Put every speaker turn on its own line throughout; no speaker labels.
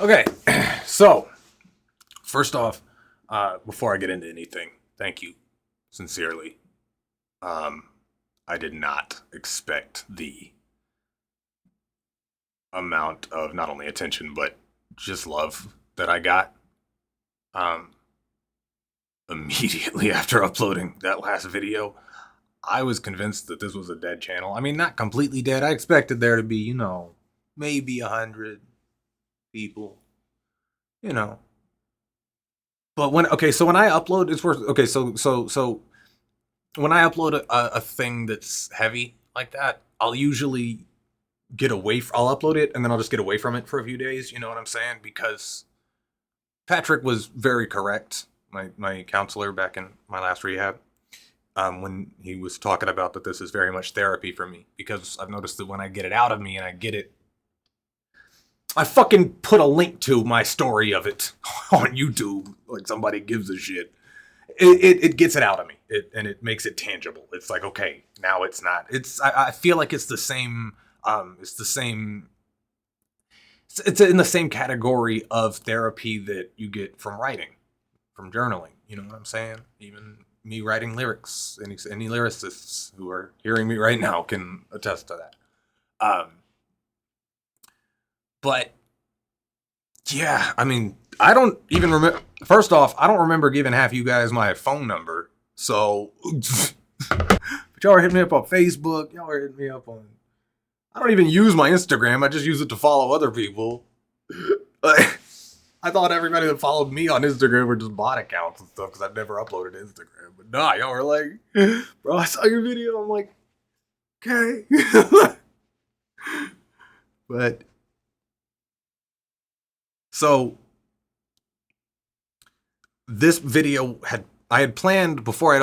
Okay, so first off, before I get into anything, thank you sincerely. Um, I did not expect the amount of not only attention but just love that I got. Um, Immediately after uploading that last video, I was convinced that this was a dead channel. I mean, not completely dead. I expected there to be, maybe 100 people, you know. But when I upload, it's worth. Okay, so when I upload a thing that's heavy like that, I'll usually get away. I'll upload it and then I'll just get away from it for a few days. You know what I'm saying? Because Patrick was very correct. My counselor back in my last rehab, when he was talking about that this is very much therapy for me, because I've noticed that when I get it out of me and I get it, I fucking put a link to my story of it on YouTube, like somebody gives a shit. It gets it out of me, and it makes it tangible. It's like, okay, now it's not. I feel like it's the same. It's the same. It's in the same category of therapy that you get from writing, from journaling. You know what I'm saying? Even me writing lyrics, any lyricists who are hearing me right now can attest to that. But yeah, I mean, I don't even remember. First off, I don't remember giving half you guys my phone number. So, but y'all are hitting me up on Facebook. Y'all are hitting me up on. I don't even use my Instagram. I just use it to follow other people. I thought everybody that followed me on Instagram were just bot accounts and stuff because I've never uploaded to Instagram. But nah, y'all were like, bro, I saw your video. I'm like, okay. But so this video I had planned before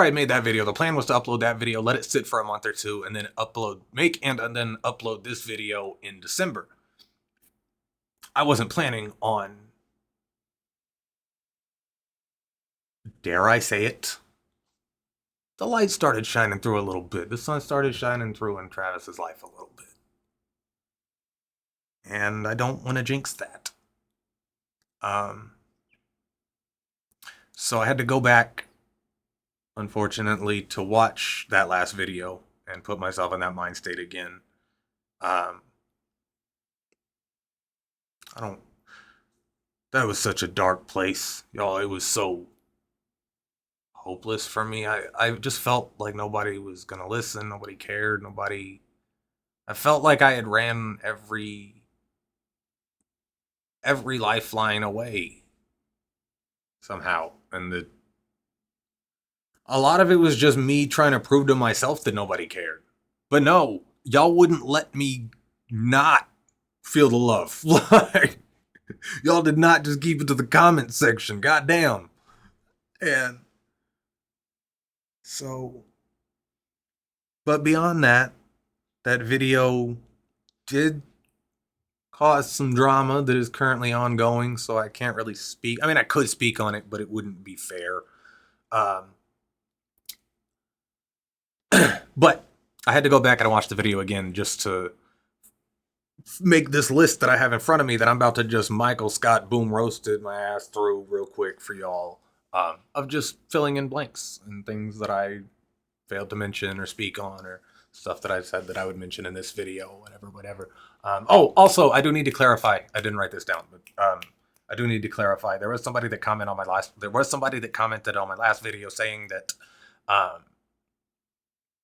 I made that video. The plan was to upload that video, let it sit for a month or two, and then then upload this video in December. I wasn't planning on, dare I say it, the light started shining through a little bit. The sun started shining through in Travis's life a little bit. And I don't want to jinx that. So I had to go back, unfortunately, to watch that last video and put myself in that mind state again. I don't. That was such a dark place, y'all. It was so hopeless for me. I just felt like nobody was gonna listen. Nobody cared. Nobody. I felt like I had ran every lifeline away somehow, and that a lot of it was just me trying to prove to myself that nobody cared. But no, y'all wouldn't let me not feel the love. Like, y'all did not just keep it to the comment section. Goddamn. And so, but beyond that, that video did cause some drama that is currently ongoing, so I can't really speak. I mean, I could speak on it, but it wouldn't be fair. But I had to go back and watch the video again just to make this list that I have in front of me that I'm about to just Michael Scott boom roasted my ass through real quick for y'all, of just filling in blanks and things that I failed to mention or speak on, or stuff that I said that I would mention in this video, whatever. Also, I do need to clarify. I didn't write this down, but I do need to clarify. There was somebody that commented on my last video saying that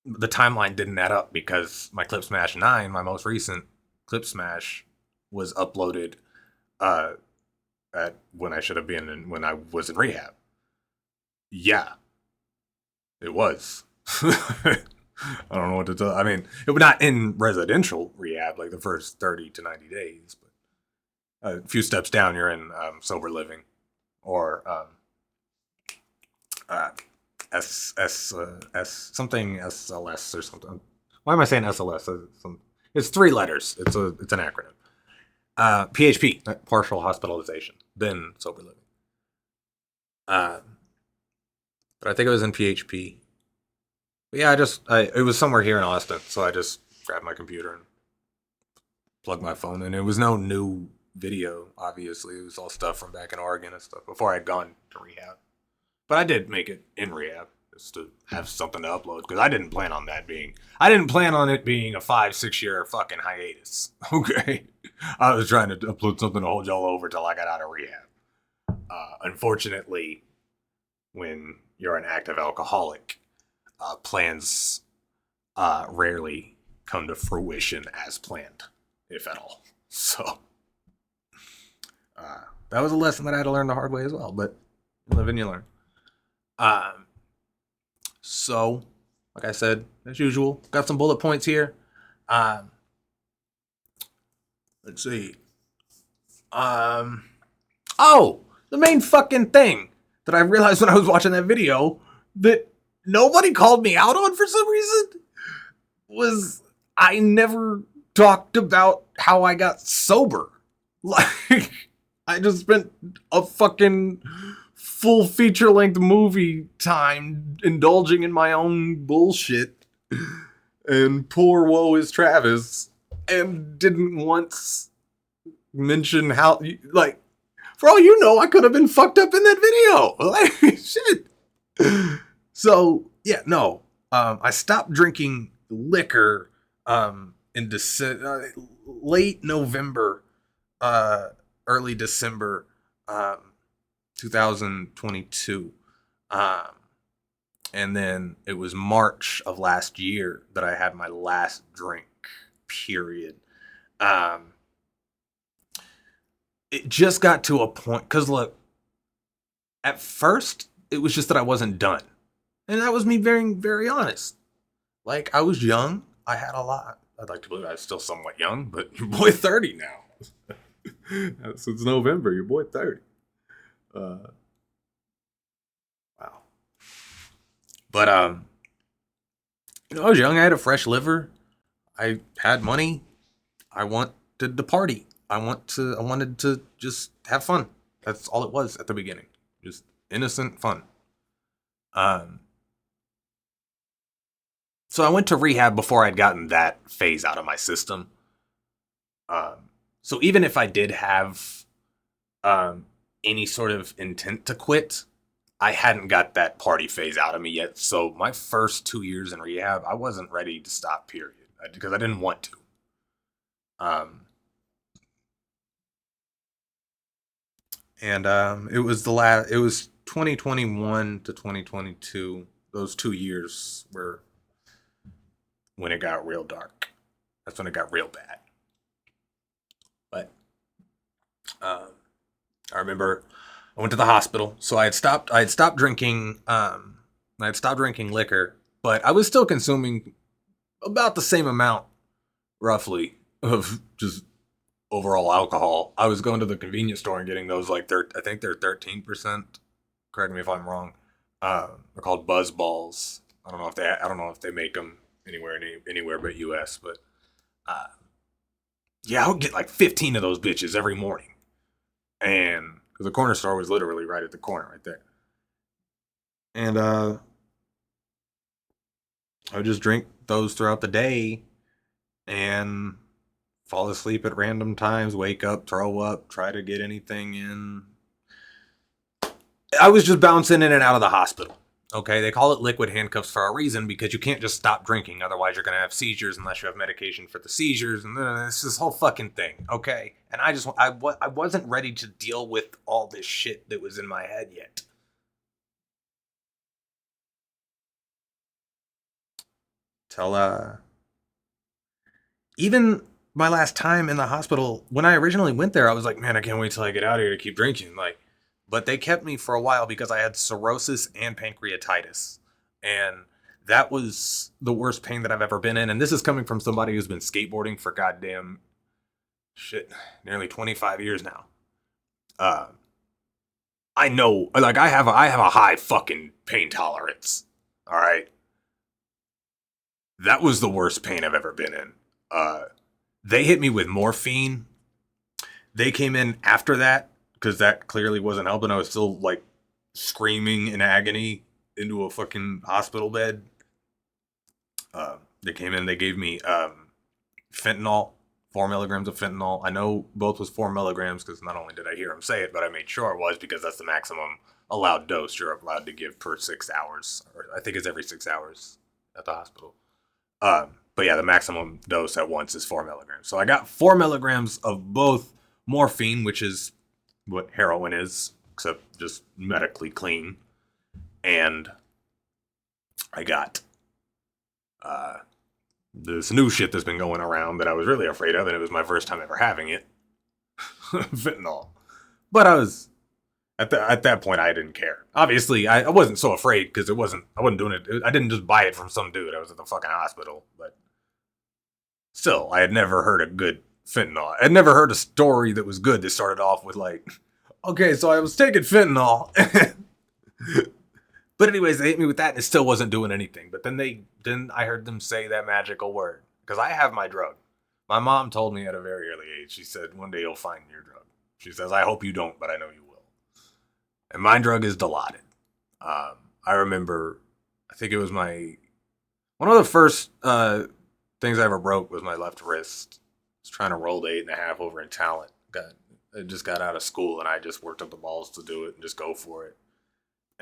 the timeline didn't add up because my Clip Smash 9, my most recent Clip Smash, was uploaded at when I should have been when I was in rehab. Yeah, it was. I don't know what to tell. I mean, it was not in residential rehab like the first 30 to 90 days, but a few steps down, you're in sober living, or something SLS or something. Why am I saying SLS? It's 3 letters. It's an acronym. PHP, partial hospitalization, then sober living. But I think it was in PHP. But yeah, it was somewhere here in Austin, so I just grabbed my computer and plugged my phone in. It was no new video, obviously. It was all stuff from back in Oregon and stuff before I'd gone to rehab. But I did make it in rehab just to have something to upload because I didn't plan on it being a 5-6 year fucking hiatus. Okay. I was trying to upload something to hold y'all over till I got out of rehab. Unfortunately, when you're an active alcoholic, plans rarely come to fruition as planned, if at all. So that was a lesson that I had to learn the hard way as well. But you live and you learn. So, like I said, as usual, got some bullet points here. Let's see. Oh, the main fucking thing that I realized when I was watching that video that nobody called me out on for some reason was I never talked about how I got sober. Like, I just spent a fucking full feature-length movie time indulging in my own bullshit. And poor woe is Travis. And didn't once mention how, like, for all you know, I could have been fucked up in that video. Like, shit. So, yeah, no. I stopped drinking liquor in late November, early December 2022. And then it was March of last year that I had my last drink, period. It just got to a point, because look, at first, it was just that I wasn't done. And that was me being very honest. Like, I was young. I had a lot. I'd like to believe I was still somewhat young, but your boy 30 now. Since November, your boy 30. Wow. But, I was young. I had a fresh liver. I had money. I wanted to party. I wanted to just have fun. That's all it was at the beginning. Just innocent fun. So I went to rehab before I'd gotten that phase out of my system. So even if I did have any sort of intent to quit, I hadn't got that party phase out of me yet. So my first 2 years in rehab, I wasn't ready to stop, period. Because I didn't want to. And it was it was 2021 to 2022. Those 2 years were when it got real dark. That's when it got real bad. But I remember I went to the hospital. So I had stopped drinking. I had stopped drinking liquor, but I was still consuming about the same amount, roughly, of just overall alcohol. I was going to the convenience store and getting those, like, I think they're 13%. Correct me if I'm wrong. They're called Buzz Balls. I don't know if they make them anywhere but US, but yeah, I would get like 15 of those bitches every morning. And because the corner store was literally right at the corner right there. And I would just drink those throughout the day and fall asleep at random times, wake up, throw up, try to get anything in. I was just bouncing in and out of the hospital. Okay, they call it liquid handcuffs for a reason, because you can't just stop drinking. Otherwise, you're going to have seizures unless you have medication for the seizures. And it's this whole fucking thing, okay? And I wasn't ready to deal with all this shit that was in my head yet. Till, even my last time in the hospital, when I originally went there, I was like, man, I can't wait till I get out of here to keep drinking. Like, but they kept me for a while because I had cirrhosis and pancreatitis. And that was the worst pain that I've ever been in. And this is coming from somebody who's been skateboarding for goddamn shit, nearly 25 years now. I know, like, I have a high fucking pain tolerance. All right. That was the worst pain I've ever been in. They hit me with morphine. They came in after that, because that clearly wasn't helping. I was still, like, screaming in agony into a fucking hospital bed. They came in, they gave me fentanyl 4 milligrams of fentanyl. I know both was 4 milligrams because not only did I hear him say it, but I made sure it was because that's the maximum allowed dose you're allowed to give per 6 hours. Or I think it's every 6 hours at the hospital. But yeah, the maximum dose at once is 4 milligrams. So I got 4 milligrams of both morphine, which is what heroin is, except just medically clean. And I got this new shit that's been going around that I was really afraid of, and it was my first time ever having it. Fentanyl. But I was at that point I didn't care. Obviously, I wasn't so afraid because I wasn't doing it. I didn't just buy it from some dude. I was at the fucking hospital, but still, I had never heard a good fentanyl. I'd never heard a story that was good that started off with like, okay, so I was taking fentanyl. But anyways, they hit me with that and it still wasn't doing anything. But then I heard them say that magical word. Because I have my drug. My mom told me at a very early age, she said, one day you'll find your drug. She says, I hope you don't, but I know you will. And my drug is Dilaudid. I remember, I think it was one of the first things I ever broke was my left wrist. I was trying to roll the 8.5 over in Talent. I just got out of school and I just worked up the balls to do it and just go for it.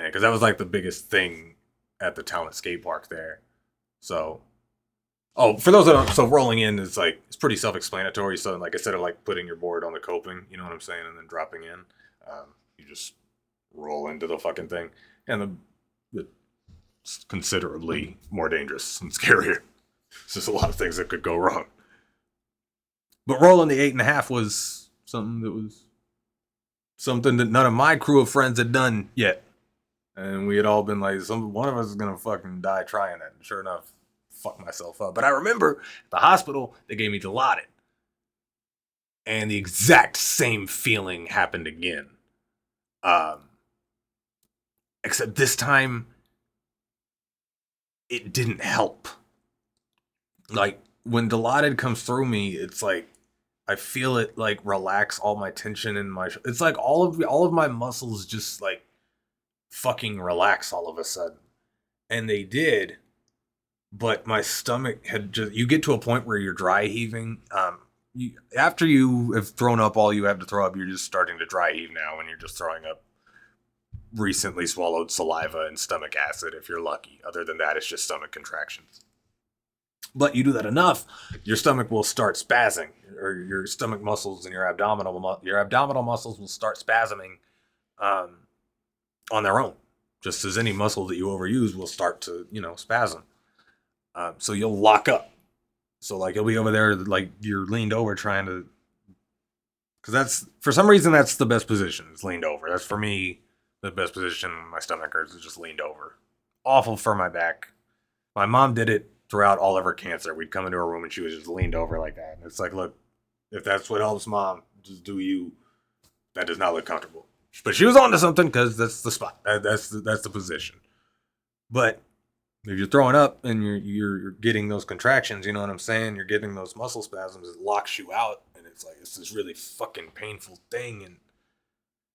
Because that was like the biggest thing at the Talent skate park there. So, for those that don't, so rolling in is like, it's pretty self-explanatory. So like instead of like putting your board on the coping, you know what I'm saying, and then dropping in, you just roll into the fucking thing. And it's considerably more dangerous and scarier. It's just a lot of things that could go wrong. But rolling the 8.5 was something that none of my crew of friends had done yet. And we had all been like, one of us is going to fucking die trying it. And sure enough, fuck myself up. But I remember at the hospital, they gave me Dilaudid. And the exact same feeling happened again. Except this time, it didn't help. Like, when Dilaudid comes through me, it's like, I feel it, like, relax all my tension in my... It's like all of my muscles just, like, fucking relax all of a sudden. And they did, but my stomach had just... You get to a point where you're dry heaving. After you have thrown up all you have to throw up, you're just starting to dry heave now, and you're just throwing up recently swallowed saliva and stomach acid if you're lucky. Other than that, it's just stomach contractions. But you do that enough, your stomach will start spazzing, or your stomach muscles and your abdominal muscles will start spasming on their own. Just as any muscle that you overuse will start to, spasm. So you'll lock up. So like you'll be over there, like you're leaned over trying to, because for some reason that's the best position. It's leaned over. That's for me the best position. My stomach hurts is just leaned over. Awful for my back. My mom did it throughout all of her cancer. We'd come into her room and she was just leaned over like that. And it's like, look, if that's what helps mom, just do you. That does not look comfortable. But she was onto something because that's the spot. That's the position. But if you're throwing up and you're getting those contractions, you know what I'm saying? You're getting those muscle spasms. It locks you out, and it's like it's this really fucking painful thing. And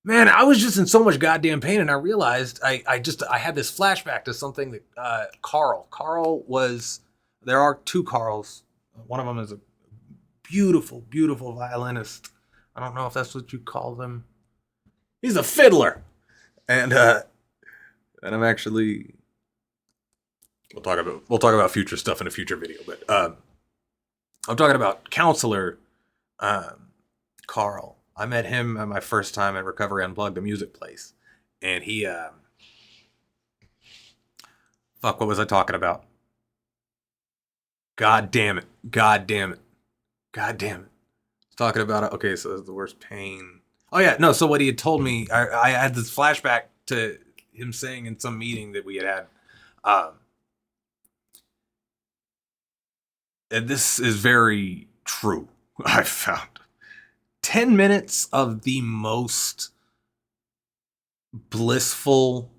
man, I was just in so much goddamn pain, and I realized I had this flashback to something that Carl was. There are two Carls. One of them is a beautiful, beautiful violinist. I don't know if that's what you call them. He's a fiddler, and I'm actually. We'll talk about future stuff in a future video, but I'm talking about counselor Carl. I met him at my first time at Recovery Unplugged, the music place, and he what was I talking about? God damn it! Talking about it. Okay, so that's the worst pain. Oh yeah, no. So what he had told me, I had this flashback to him saying in some meeting that we had. And this is very true. I've found 10 minutes of the most blissful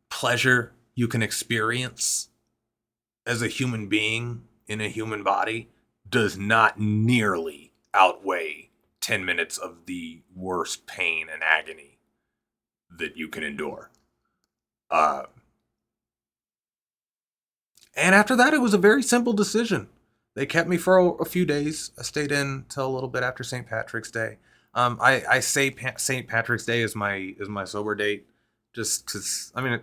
pleasure you can experience as a human being in a human body does not nearly outweigh 10 minutes of the worst pain and agony that you can endure. And after that, it was a very simple decision. They kept me for a few days. I stayed in till a little bit after St. Patrick's Day. I say St. Patrick's Day is my sober date, just because I mean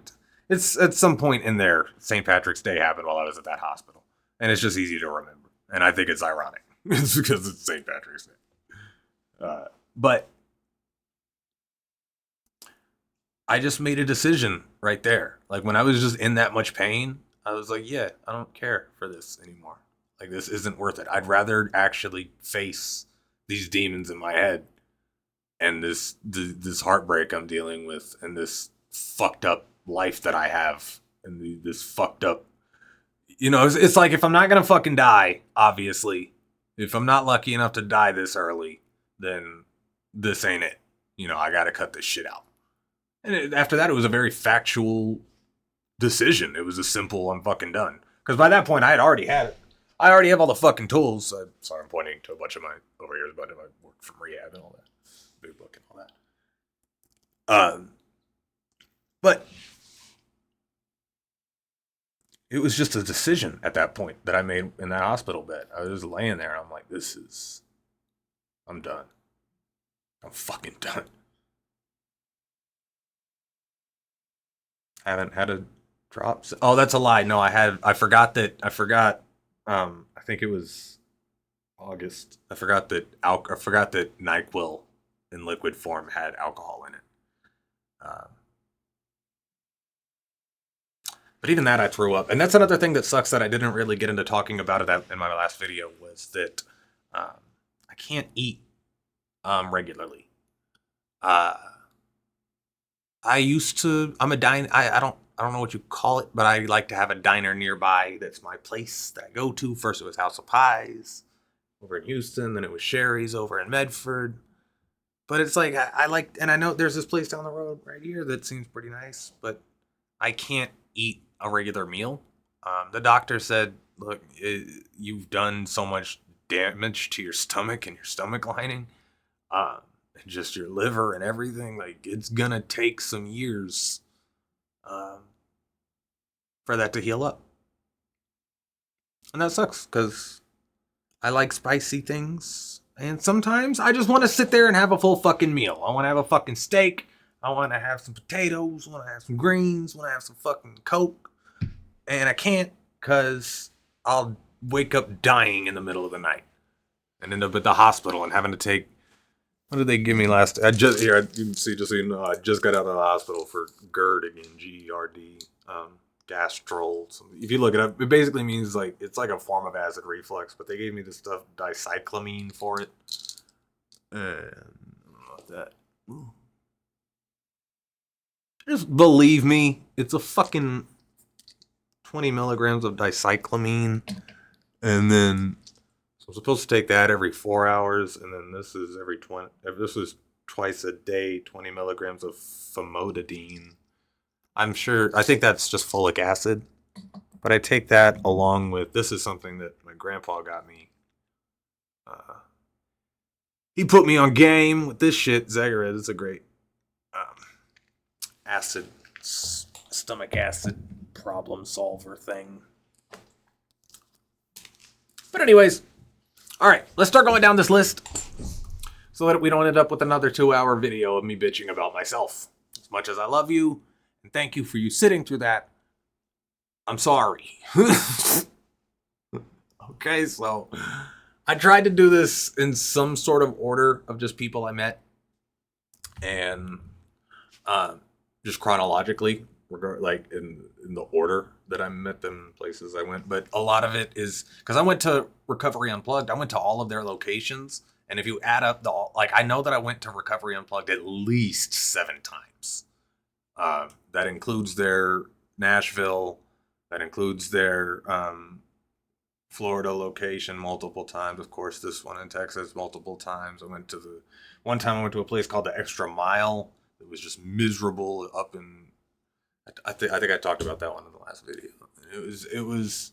it's at some point in there. St. Patrick's Day happened while I was at that hospital, and it's just easy to remember. And I think it's ironic. It's because it's St. Patrick's Day. But I just made a decision right there. Like when I was just in that much pain, I was like, yeah, I don't care for this anymore. Like this isn't worth it. I'd rather actually face these demons in my head and this heartbreak I'm dealing with and this fucked up life that I have and this fucked up. It's like if I'm not gonna fucking die, obviously, if I'm not lucky enough to die this early, then this ain't it. I gotta cut this shit out. And after that, it was a very factual decision. It was a simple, I'm fucking done. Because by that point, I already have all the fucking tools. Sorry, I'm pointing to a bunch of my over here, but I worked from rehab and all that, big book and all that. But it was just a decision at that point that I made in that hospital bed. I was laying there. I'm like, I'm done. I'm fucking done. I haven't had a drop. Oh, that's a lie. No, I forgot. I think it was August. I forgot that NyQuil in liquid form had alcohol in it. But even that I threw up. And that's another thing that sucks that I didn't really get into talking about it in my last video was that I can't eat regularly. I used to. I'm a dine. I don't know what you call it, but I like to have a diner nearby. That's my place that I go to. First it was House of Pies over in Houston, then it was Sherry's over in Medford. But it's like I like, and I know there's this place down the road right here that seems pretty nice, but I can't eat a regular meal. The doctor said, "Look, you've done so much damage to your stomach and your stomach lining." Just your liver and everything, like it's gonna take some years for that to heal up, and that sucks because I like spicy things, and sometimes I just want to sit there and have a full fucking meal. I want to have a fucking steak. I want to have some potatoes. I want to have some greens. I want to have some fucking Coke, and I can't because I'll wake up dying in the middle of the night and end up at the hospital and having to take. What did they give me last? You can see, just so you know, I just got out of the hospital for GERD again, GERD, gastral. If you look it up, it basically means like it's like a form of acid reflux. But they gave me this stuff, dicyclamine, for it. And I don't know what that. Ooh. Just believe me, it's a fucking 20 milligrams of dicyclamine, and then. So I'm supposed to take that every 4 hours, and then this is every 20. This is twice a day, 20 milligrams of famotidine. I think that's just folic acid, but I take that along with. This is something that my grandpa got me. He put me on game with this shit. Zagarez. It's a great stomach acid problem solver thing. But anyways. All right, let's start going down this list so that we don't end up with another 2-hour video of me bitching about myself. As much as I love you, and thank you for you sitting through that, I'm sorry. Okay, so I tried to do this in some sort of order of just people I met, and just chronologically, like in the order that I met them, places I went. But a lot of it is because I went to Recovery Unplugged. I went to all of their locations, and if you add up I know that I went to Recovery Unplugged at least 7 times. That includes their Nashville, that includes their Florida location multiple times. Of course, this one in Texas multiple times. One time I went to a place called the Extra Mile. It was just miserable up in. I think I talked about that one in the last video. It was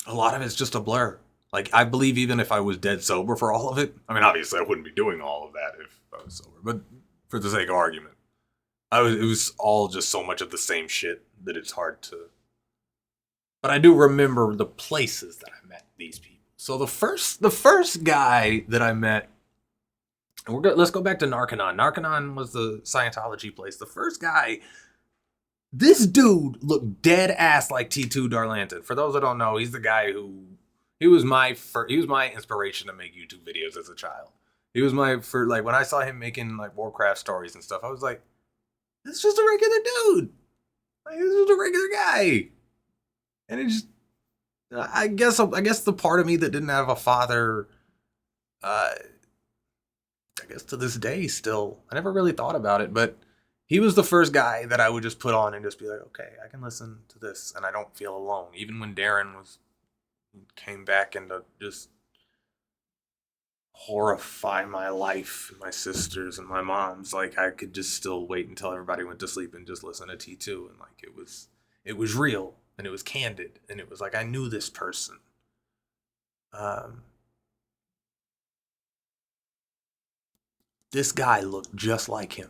a lot of it's just a blur. Like I believe even if I was dead sober for all of it, I mean obviously I wouldn't be doing all of that if I was sober, but for the sake of argument, it was all just so much of the same shit that it's hard to but I do remember the places that I met these people. So the first guy that I met, and let's go back to Narconon. Narconon was the Scientology place. The first guy, this dude looked dead ass like T2 Darlanton. For those that don't know, he's the guy who he was my inspiration to make YouTube videos as a child. He was like when I saw him making like Warcraft stories and stuff, I was like, this is just a regular dude. Like, this is just a regular guy. And it just, I guess the part of me that didn't have a father, I guess to this day still, I never really thought about it, but he was the first guy that I would just put on and just be like, okay, I can listen to this and I don't feel alone. Even when Darren came back into just horrify my life, my sisters and my mom's, like I could just still wait until everybody went to sleep and just listen to T2, and like it was real and it was candid and it was like I knew this person. This guy looked just like him.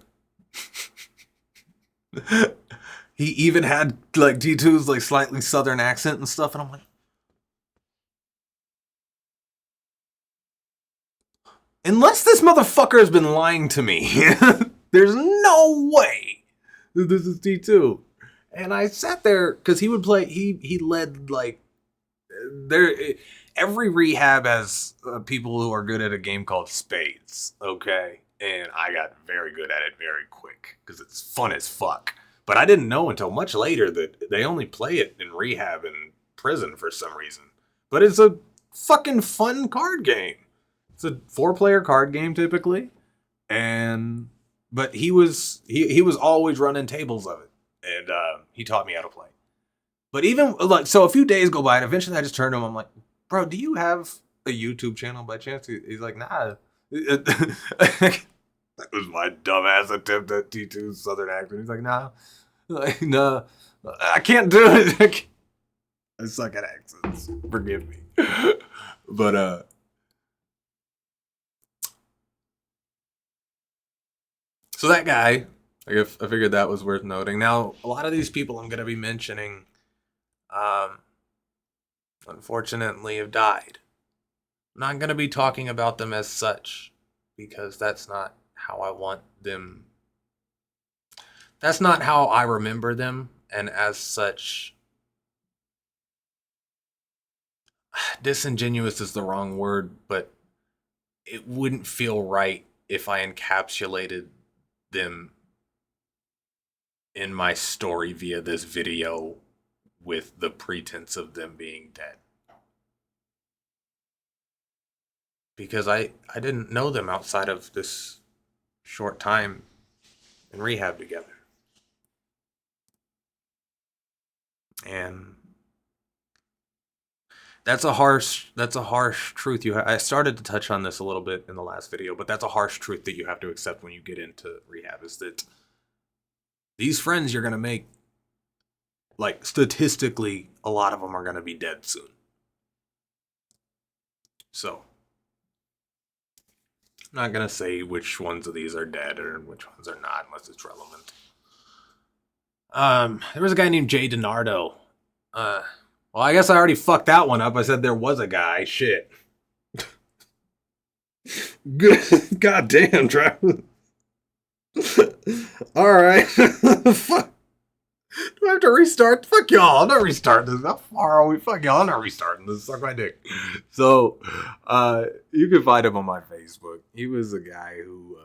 He even had like T2's like slightly southern accent and stuff, and I'm like, unless this motherfucker has been lying to me, there's no way that this is T2. And I sat there because he would play. He led like every rehab has people who are good at a game called Spades. Okay, and I got very good at it very quick because it's fun as fuck. But I didn't know until much later that they only play it in rehab and prison for some reason. But it's a fucking fun card game. It's a 4-player card game typically, but he was always running tables of it, and he taught me how to play. But even like so, a few days go by, and eventually I just turned to him. I'm like, "Bro, do you have a YouTube channel by chance?" He's like, "Nah." That was my dumbass attempt at T2's southern accent. He's like, "Nah, like, nah, I can't do it. I suck at accents. Forgive me." But so that guy, I figured that was worth noting. Now, a lot of these people I'm going to be mentioning, unfortunately, have died. I'm not going to be talking about them as such, because that's not how I want them. That's not how I remember them, and as such, disingenuous is the wrong word, but it wouldn't feel right if I encapsulated them in my story via this video with the pretense of them being dead. Because I didn't know them outside of this short time in rehab together. And that's a harsh truth. I started to touch on this a little bit in the last video, but that's a harsh truth that you have to accept when you get into rehab, is that these friends you're going to make, like statistically, a lot of them are going to be dead soon. So, I'm not going to say which ones of these are dead or which ones are not unless it's relevant. There was a guy named Jay DiNardo. Well, I guess I already fucked that one up. I said there was a guy. Shit. Good. God damn, Travis. Alright. Fuck. Do I have to restart? Fuck y'all. I'm not restarting this. How far are we? Fuck y'all. I'm not restarting this. Suck my dick. So, you can find him on my Facebook. He was a guy who,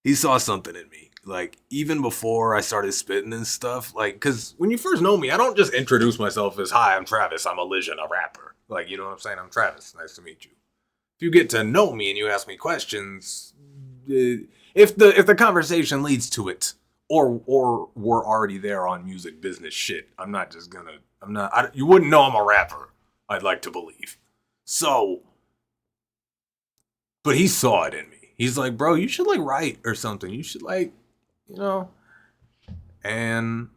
he saw something in me. Like, even before I started spitting and stuff, like, because when you first know me, I don't just introduce myself as, "Hi, I'm Travis, I'm a legend, a rapper." Like, you know what I'm saying? I'm Travis, nice to meet you. If you get to know me and you ask me questions, if the conversation leads to it, or we're already there on music business shit, you wouldn't know I'm a rapper, I'd like to believe. So, but he saw it in me. He's like, "Bro, you should like write or something. You should like, you know." And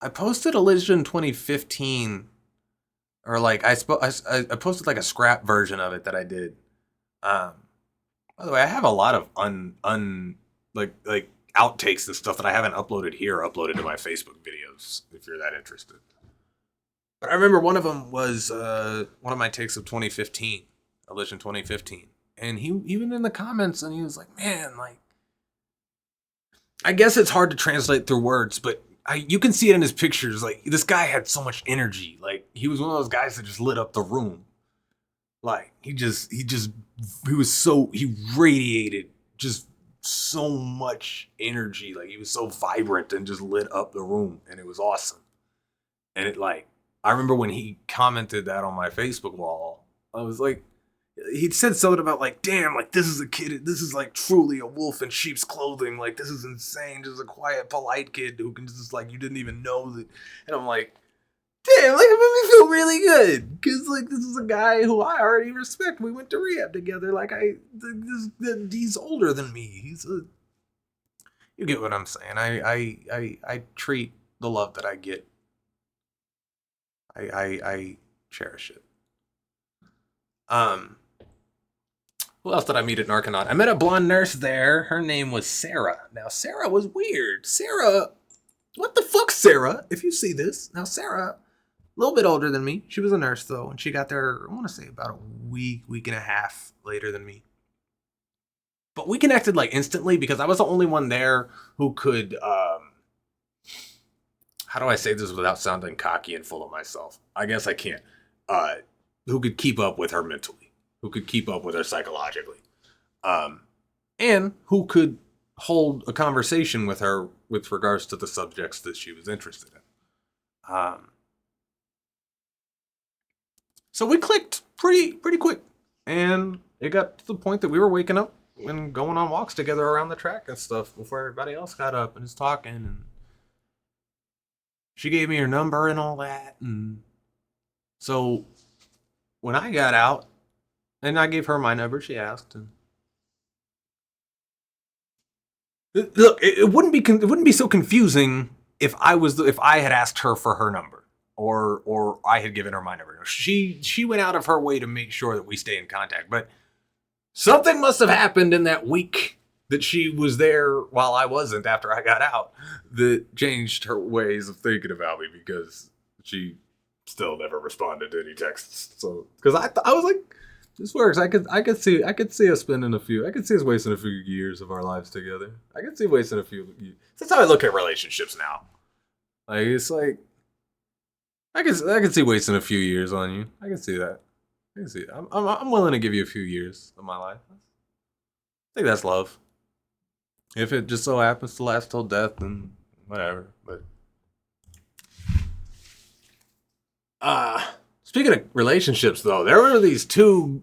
I posted a list in 2015, or like I posted like a scrap version of it that I did. By the way, I have a lot of like outtakes and stuff that I haven't uploaded here, uploaded to my Facebook videos, if you're that interested. But I remember one of them was one of my takes of 2015, Elision 2015. And he even in the comments, and he was like, man, like, I guess it's hard to translate through words, but you can see it in his pictures. Like, this guy had so much energy. Like, he was one of those guys that just lit up the room. Like, he radiated just so much energy. Like, he was so vibrant and just lit up the room, and it was awesome. And it, like, I remember when he commented that on my Facebook wall, I was like, he'd said something about like, damn, like this is a kid, this is like truly a wolf in sheep's clothing, like this is insane, just a quiet, polite kid who can just like, you didn't even know that. And I'm like, damn, like it made me feel really good, because like this is a guy who I already respect. We went to rehab together. Like he's older than me. You get what I'm saying. I treat the love that I get. I cherish it. Who else did I meet at Narconaut? I met a blonde nurse there. Her name was Sarah. Now, Sarah was weird. Sarah, what the fuck, Sarah? If you see this. Now, Sarah, a little bit older than me. She was a nurse, though, and she got there, I want to say, about a week and a half later than me. But we connected, like, instantly, because I was the only one there who could, how do I say this without sounding cocky and full of myself? I guess I can't. Who could keep up with her mentally, who could keep up with her psychologically, and who could hold a conversation with her with regards to the subjects that she was interested in. So we clicked pretty quick, and it got to the point that we were waking up and going on walks together around the track and stuff before everybody else got up and was talking, and she gave me her number and all that, and so when I got out, and I gave her my number, she asked, and look, it wouldn't be so confusing if I had asked her for her number, or I had given her my number. She went out of her way to make sure that we stay in contact, but something must have happened in that week that she was there while I wasn't after I got out that changed her ways of thinking about me, because she still never responded to any texts. So, because I was like, this works. I could see us spending I could see us wasting a few years of our lives together. I could see wasting a few years. That's how I look at relationships now. Like, it's like, I could see wasting a few years on you. I can see that. I can see it. I'm willing to give you a few years of my life. I think that's love. If it just so happens to last till death, then whatever. But speaking of relationships, though, there were these two.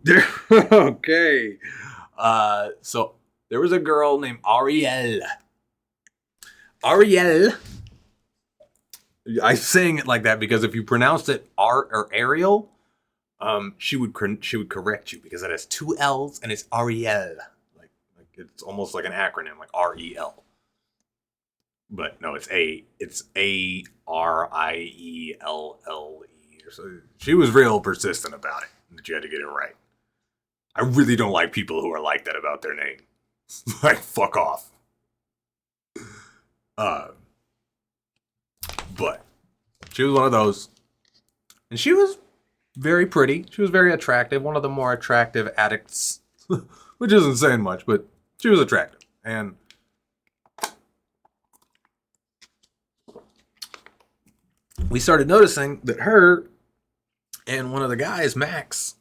Okay. So there was a girl named Ariel. Ariel. I'm saying it like that because if you pronounced it or Ariel, she would correct you, because it has two L's and it's Ariel. Like it's almost like an acronym, like REL. But no, it's ARIELLE. So she was real persistent about it, that you had to get it right. I really don't like people who are like that about their name. Like, fuck off. But she was one of those. And she was very pretty. She was very attractive. One of the more attractive addicts. Which isn't saying much, but she was attractive. And we started noticing that her and one of the guys, Max,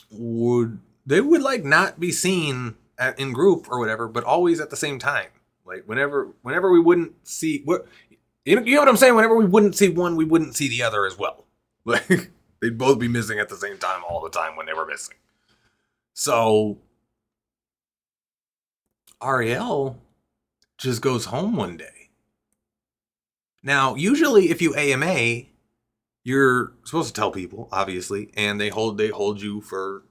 would like not be seen in group or whatever, but always at the same time. Like whenever we wouldn't see you know what I'm saying? Whenever we wouldn't see one, we wouldn't see the other as well. Like they'd both be missing at the same time all the time when they were missing. So Ariel just goes home one day. Now, usually if you AMA, you're supposed to tell people, obviously, and they hold you for,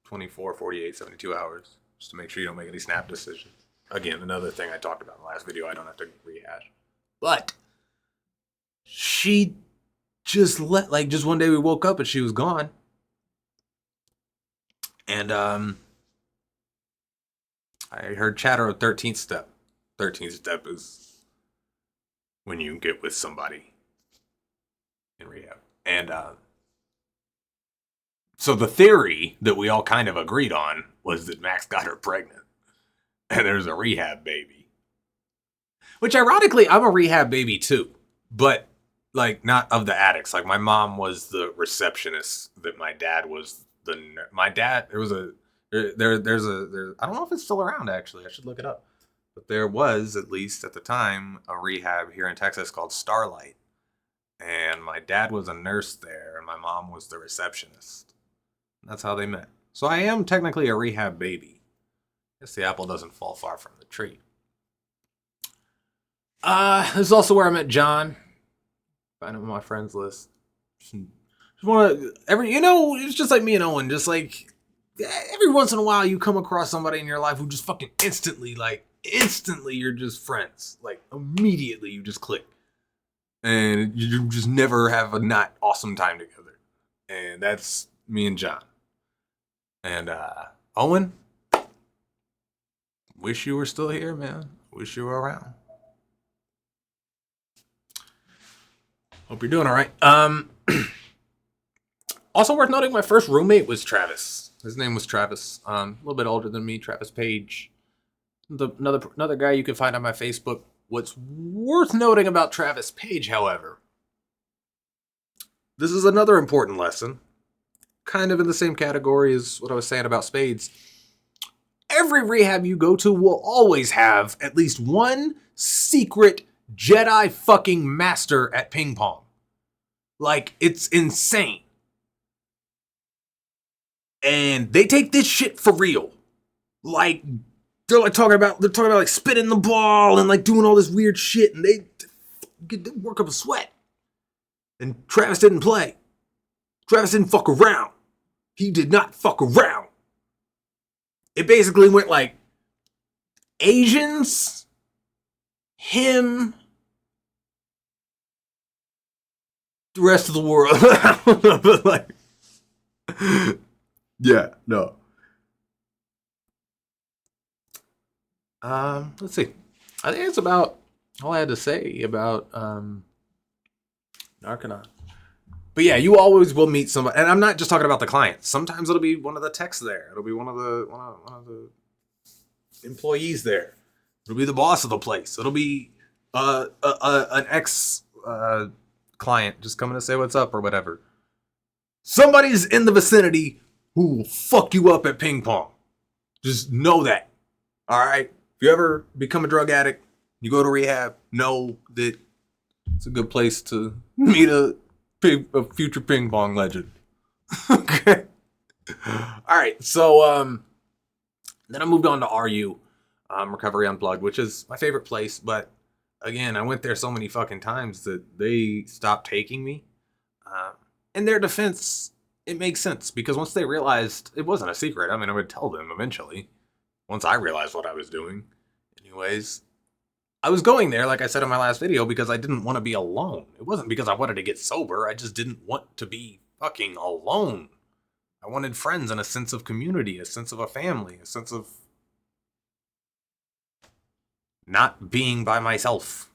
24, 48, 72 hours, just to make sure you don't make any snap decisions. Again, another thing I talked about in the last video, I don't have to rehash. But she just just one day we woke up and she was gone. And I heard chatter of 13th step. 13th step is when you get with somebody in rehab. And so the theory that we all kind of agreed on was that Max got her pregnant. And there's a rehab baby. Which ironically, I'm a rehab baby too. But like not of the addicts. Like my mom was the receptionist, that my dad was my dad, there's a I don't know if it's still around actually. I should look it up. But there was, at least at the time, a rehab here in Texas called Starlight. And my dad was a nurse there and my mom was the receptionist. That's how they met. So I am technically a rehab baby. Guess the apple doesn't fall far from the tree. This is also where I met John. Find him on my friends list. Just it's just like me and Owen. Just like every once in a while, you come across somebody in your life who just fucking instantly, you're just friends. Like immediately, you just click, and you just never have a not awesome time together. And that's me and John. And Owen, wish you were still here, man. Wish you were around. Hope you're doing all right. Also worth noting, my first roommate was Travis. His name was Travis. A little bit older than me, Travis Page. Another guy you can find on my Facebook. What's worth noting about Travis Page, however, this is another important lesson, kind of in the same category as what I was saying about spades. Every rehab you go to will always have at least one secret Jedi fucking master at ping pong. Like, it's insane. And they take this shit for real. Like, they're talking about like spitting the ball and like doing all this weird shit, and they work up a sweat. And Travis didn't play. Travis didn't fuck around. He did not fuck around. It basically went like Asians, him, the rest of the world. But like, yeah, no. Let's see. I think it's about all I had to say about Narconon. But yeah, you always will meet somebody, and I'm not just talking about the clients. Sometimes it'll be one of the techs there. It'll be one of the employees there. It'll be the boss of the place. It'll be an ex client just coming to say what's up or whatever. Somebody's in the vicinity who will fuck you up at ping pong. Just know that. All right. If you ever become a drug addict, you go to rehab, know that it's a good place to meet a future ping pong legend. Okay. All right. So then I moved on to RU, Recovery Unplugged, which is my favorite place. But again, I went there so many fucking times that they stopped taking me. In their defense, it makes sense because once they realized it wasn't a secret, I mean, I would tell them eventually. Once I realized what I was doing. Anyways, I was going there, like I said in my last video, because I didn't want to be alone. It wasn't because I wanted to get sober. I just didn't want to be fucking alone. I wanted friends and a sense of community, a sense of a family, a sense of not being by myself.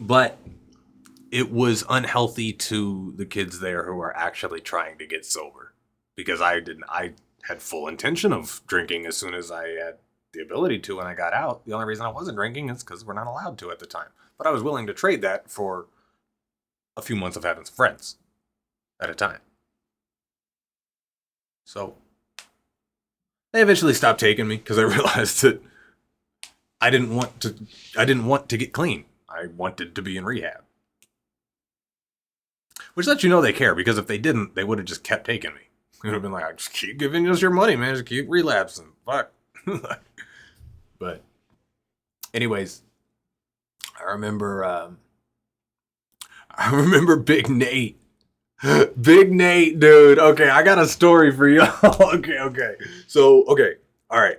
But it was unhealthy to the kids there who are actually trying to get sober. Because I had full intention of drinking as soon as I had the ability to when I got out. The only reason I wasn't drinking is because we're not allowed to at the time. But I was willing to trade that for a few months of having some friends at a time. So they eventually stopped taking me because I realized that I didn't want to get clean. I wanted to be in rehab. Which lets you know they care, because if they didn't, they would have just kept taking me. It would have been like, I just keep giving us your money, man. Just keep relapsing. Fuck. But anyways, I remember Big Nate. Big Nate, dude. Okay, I got a story for you. Okay. So, okay. All right.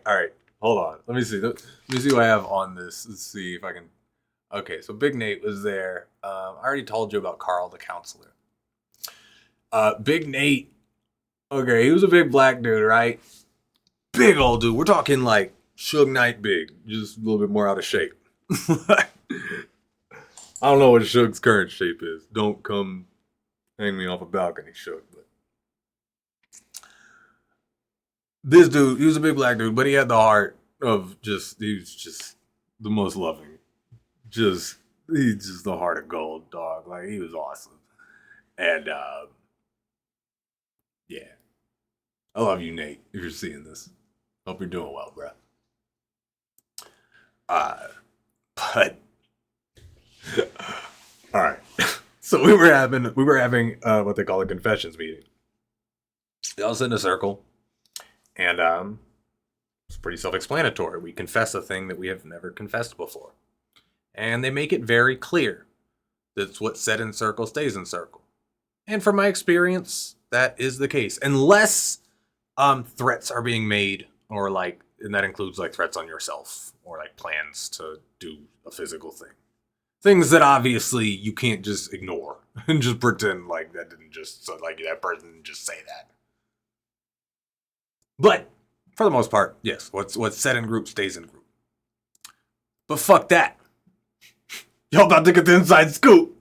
Hold on. Let me see what I have on this. Let's see if I can. Okay, so Big Nate was there. I already told you about Carl, the counselor. Big Nate. Okay, he was a big black dude, right? Big old dude. We're talking like Suge Knight big, just a little bit more out of shape. I don't know what Suge's current shape is. Don't come hang me off a balcony, Suge. But this dude, he was a big black dude, but he had the heart of he was just the most loving. He's just the heart of gold, dog. Like, he was awesome. And, yeah. I love you, Nate, if you're seeing this. Hope you're doing well, bro. But all right. So we were having what they call a confessions meeting. They all sit in a circle, and it's pretty self-explanatory. We confess a thing that we have never confessed before, and they make it very clear that's what's said in circle stays in circle. And from my experience, that is the case, unless threats are being made, or like, and that includes like threats on yourself or like plans to do a physical thing. Things that obviously you can't just ignore and just pretend like that didn't just, so like that person didn't just say that. But for the most part, yes, what's said in group stays in group. But fuck that. Y'all about to get the inside scoop.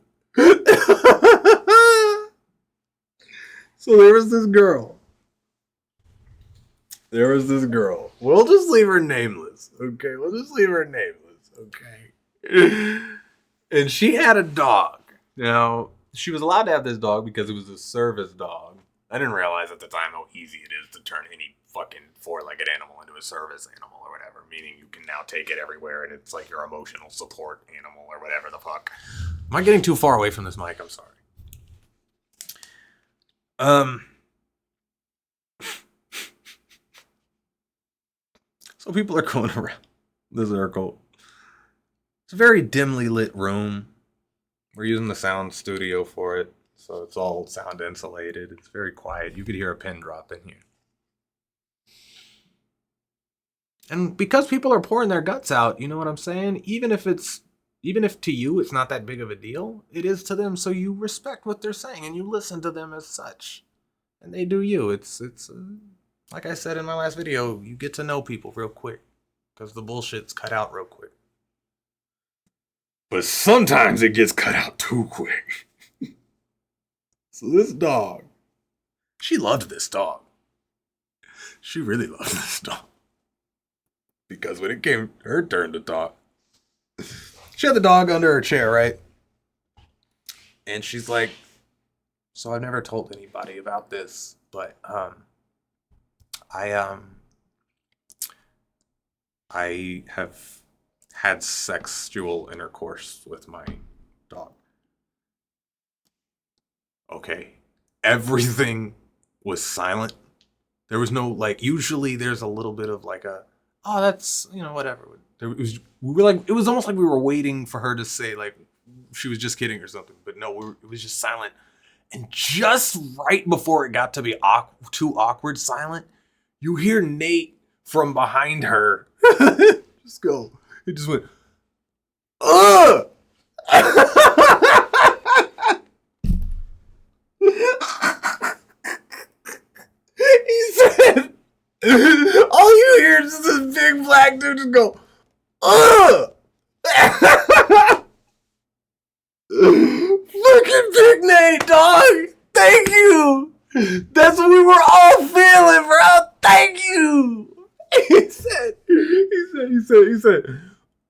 So there was this girl. We'll just leave her nameless, okay? Okay? And she had a dog. Now, she was allowed to have this dog because it was a service dog. I didn't realize at the time how easy it is to turn any fucking four-legged animal into a service animal or whatever, meaning you can now take it everywhere and it's like your emotional support animal or whatever the fuck. Am I getting too far away from this mic? I'm sorry. So people are going around the circle. It's a very dimly lit room. We're using the sound studio for it, so it's all sound insulated. It's very quiet. You could hear a pin drop in here. And because people are pouring their guts out, you know what I'm saying? Even if to you it's not that big of a deal, it is to them, so you respect what they're saying and you listen to them as such. And they do you. It's like I said in my last video, you get to know people real quick because the bullshit's cut out real quick. But sometimes it gets cut out too quick. So this dog, she loved this dog. She really loved this dog. Because when it came her turn to talk, she had the dog under her chair, right? And she's like, so I've never told anybody about this, but I have had sexual intercourse with my dog. Okay. Everything was silent. There was no, like, usually there's a little bit of like a, oh, that's, whatever. It was almost like we were waiting for her to say, like, she was just kidding or something. But no, it was just silent. And just right before it got to be too awkward silent, you hear Nate from behind her just go. He just went, ugh! He said, all you hear is this big black dude just go, ugh! Fucking Big Nate, dog! Thank you! That's what we were all feeling, bro! Thank you! He said,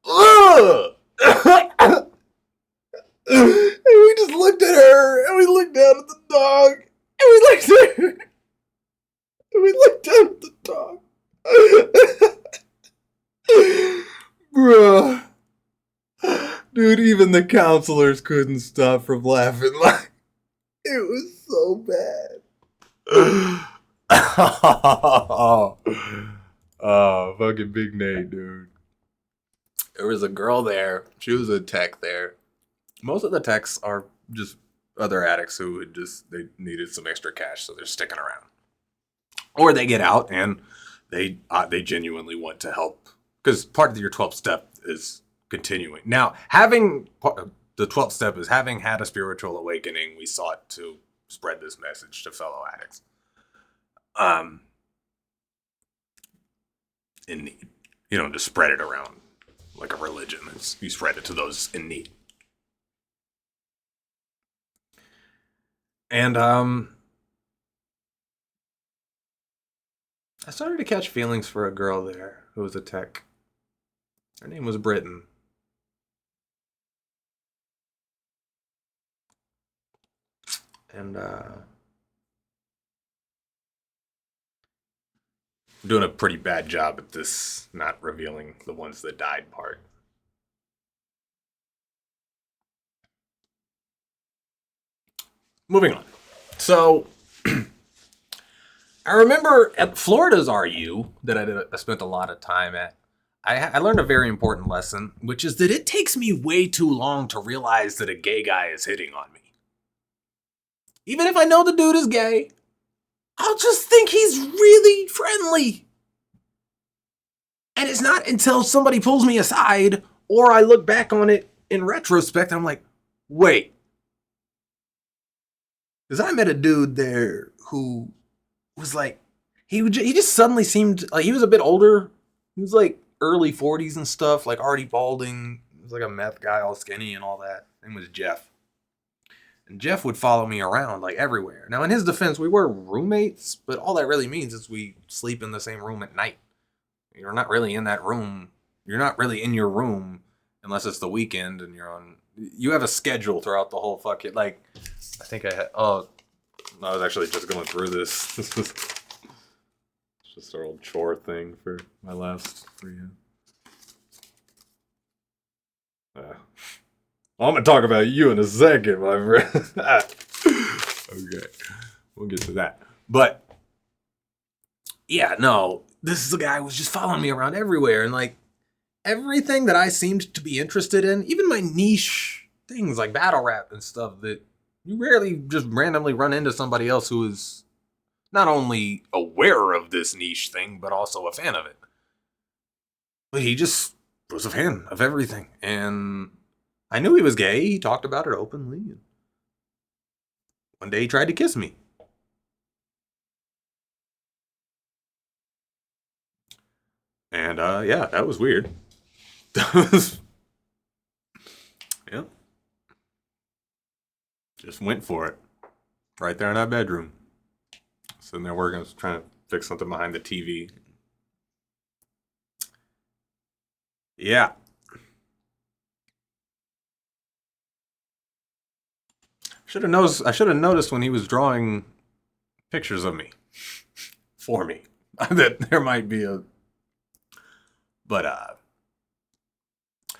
ugh! And we just looked at her, and we looked down at the dog, and we looked at her, and we looked down at the dog. Bruh. Dude, even the counselors couldn't stop from laughing. Like, it was so bad. Oh, fucking Big Nate, dude. There was a girl there. She was a tech there. Most of the techs are just other addicts who they needed some extra cash, so they're sticking around. Or they get out and they genuinely want to help. Because part of your 12th step is continuing. Now, the 12th step is having had a spiritual awakening, we sought to spread this message to fellow addicts. in need. You don't just spread it around like a religion. You spread it to those in need. And I started to catch feelings for a girl there who was a tech. Her name was Britton. And I'm doing a pretty bad job at this, not revealing the ones that died part. Moving on. So, I remember at Florida's RU that I spent a lot of time at, I learned a very important lesson, which is that it takes me way too long to realize that a gay guy is hitting on me. Even if I know the dude is gay, I'll just think he's really friendly. And it's not until somebody pulls me aside or I look back on it in retrospect, I'm like, wait. Because I met a dude there who was like, he just suddenly seemed like he was a bit older. He was like early 40s and stuff, like already balding. He was like a meth guy, all skinny and all that. His name was Jeff. And Jeff would follow me around like everywhere. Now, in his defense, we were roommates, but all that really means is we sleep in the same room at night. You're not really in that room. You're not really in your room unless it's the weekend and you have a schedule throughout the whole fucking, like, I think I was actually just going through this. This was just our old chore thing for my last 3 years. Well, I'm going to talk about you in a second, my friend. Okay. We'll get to that. But, yeah, no. This is a guy who was just following me around everywhere. And, like, everything that I seemed to be interested in, even my niche things like battle rap and stuff, that you rarely just randomly run into somebody else who is not only aware of this niche thing, but also a fan of it. But he just was a fan of everything. And I knew he was gay. He talked about it openly. And one day he tried to kiss me. And yeah, that was weird. Yeah. Just went for it. Right there in our bedroom. Sitting there working, trying to fix something behind the TV. Yeah. I should have noticed when he was drawing pictures of me. For me. That there might be a... But,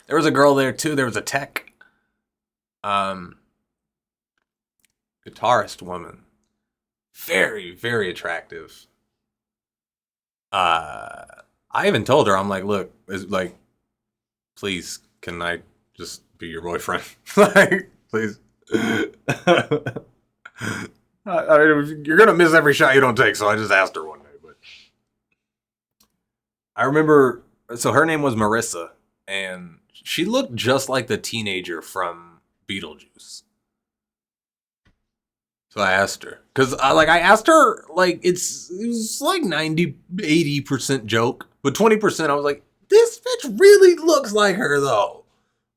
there was a girl there, too. There was a tech, guitarist woman. Very, very attractive. I even told her, I'm like, look, please, can I just be your boyfriend? Like, please. I mean, you're going to miss every shot you don't take, so I just asked her one day. But I remember, so her name was Marissa, and she looked just like the teenager from Beetlejuice. So I asked her. Because, I asked her, like, it was like 80% joke. But 20% I was like, this bitch really looks like her, though.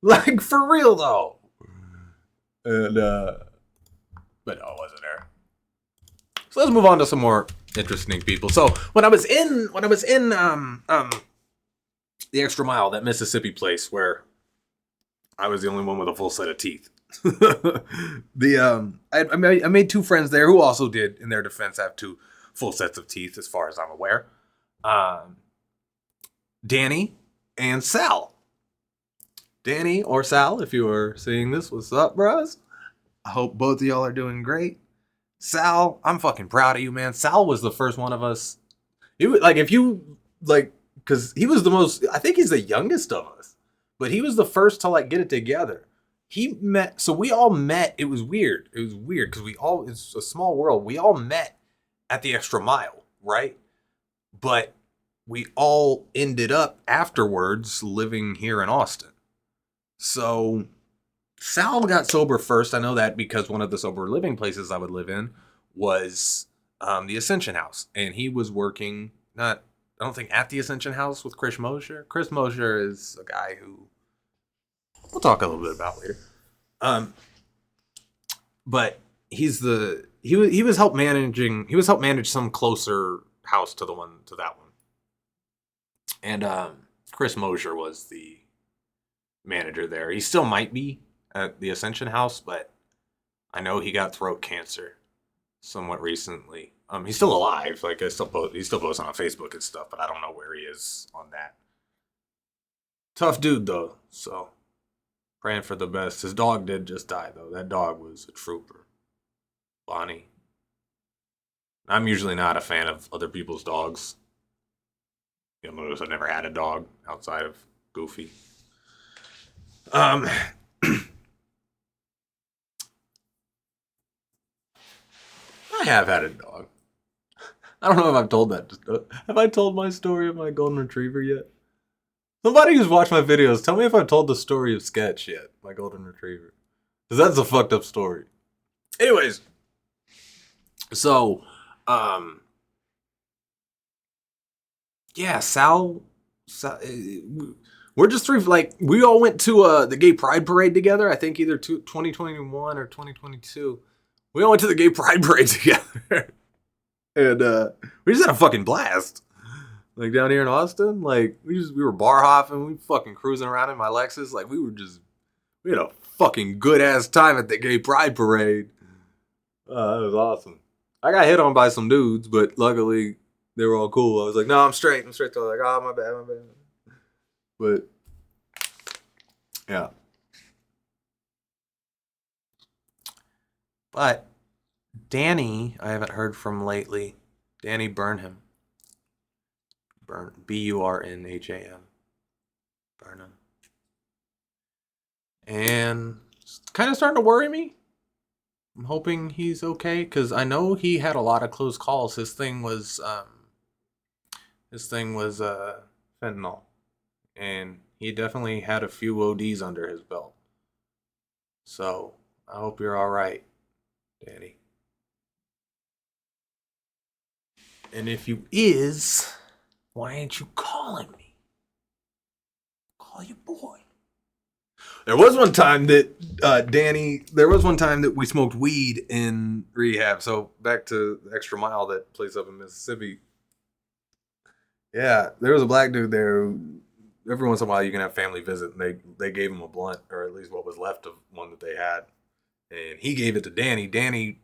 Like, for real, though. And, but no, it wasn't her. So let's move on to some more interesting people. So when I was in the Extra Mile, that Mississippi place where I was the only one with a full set of teeth. I made two friends there who also did, in their defense, have two full sets of teeth, as far as I'm aware. Danny and Sal. Danny or Sal, if you are seeing this, what's up, bros? I hope both of y'all are doing great. Sal, I'm fucking proud of you, man. Sal was the first one of us. He was like, because he was the most, I think he's the youngest of us, but he was the first to like get it together. So we all met. It was weird. It's a small world. We all met at the Extra Mile, right? But we all ended up afterwards living here in Austin. So Sal got sober first. I know that because one of the sober living places I would live in was the Ascension House. And he was working, don't think at the Ascension House with Chris Mosher. Chris Mosher is a guy who we'll talk a little bit about later. But he was help manage some closer house to that one. And Chris Mosher was the manager there. He still might be at the Ascension House, but I know he got throat cancer somewhat recently. He's still alive. Like he's still posting on Facebook and stuff, but I don't know where he is on that. Tough dude though, so praying for the best. His dog did just die though. That dog was a trooper. Bonnie. I'm usually not a fan of other people's dogs. You'll notice I've never had a dog outside of Goofy. I have had a dog. I don't know if I've told that. Have I told my story of my golden retriever yet? Somebody who's watched my videos, tell me if I've told the story of Sketch yet, my golden retriever. Because that's a fucked up story. Anyways. So, yeah, Sal, we're just three, like, we all went to the Gay Pride Parade together, I think either 2021 or 2022. We all went to the Gay Pride Parade together. And we just had a fucking blast. Like, down here in Austin, like, we were bar hopping, we fucking cruising around in my Lexus, like, we had a fucking good-ass time at the Gay Pride Parade. That was awesome. I got hit on by some dudes, but luckily they were all cool. I was like, no, I'm straight. So they're like, oh, my bad. But, yeah. But, Danny, I haven't heard from lately. Danny Burnham. Burnham. Burnham. And it's kind of starting to worry me. I'm hoping he's okay, because I know he had a lot of close calls. His thing was fentanyl. And he definitely had a few ODs under his belt. So, I hope you're alright, Danny. And if you is, why ain't you calling me? Call your boy. There was one time that we smoked weed in rehab. So back to the Extra Mile, that place up in Mississippi. Yeah, there was a black dude there who, every once in a while you can have family visit, and they gave him a blunt, or at least what was left of one that they had. And he gave it to Danny. Danny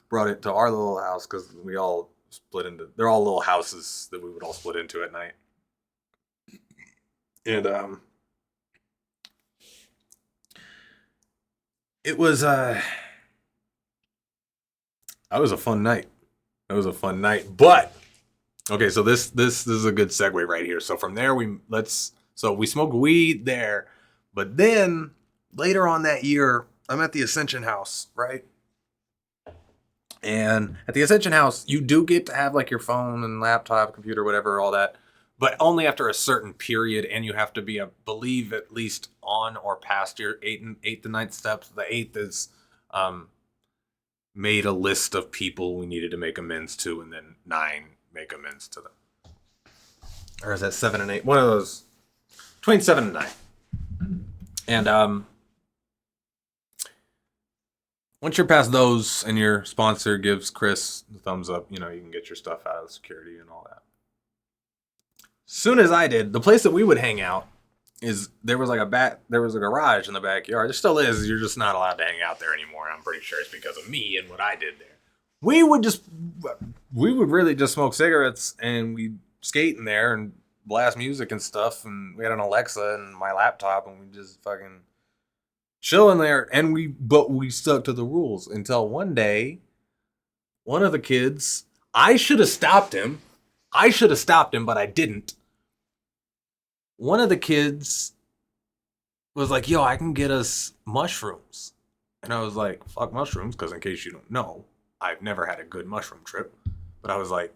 brought it to our little house because we all split into, they're all little houses that we would all split into at night. And it was that was a fun night. But okay, so this is a good segue right here. So from there we smoked weed there, but then later on that year I'm at the Ascension House, right? And at the Ascension House, you do get to have like your phone and laptop, computer, whatever, all that, but only after a certain period, and you have to be, I believe, at least on or past your eighth to ninth steps. The 8th is made a list of people we needed to make amends to, and then 9 make amends to them. Or is that 7 and 8? One of those, between 7 and 9. And once you're past those and your sponsor gives Chris the thumbs up, you can get your stuff out of security and all that. Soon as I did, the place that we would hang out there was a garage in the backyard. There still is. You're just not allowed to hang out there anymore. I'm pretty sure it's because of me and what I did there. We would really just smoke cigarettes, and we'd skate in there and blast music and stuff. And we had an Alexa and my laptop, and we just fucking chill in there. But we stuck to the rules until one day, one of the kids, I should have stopped him, but I didn't. One of the kids was like, yo, I can get us mushrooms. And I was like, fuck mushrooms, because in case you don't know, I've never had a good mushroom trip. But I was like,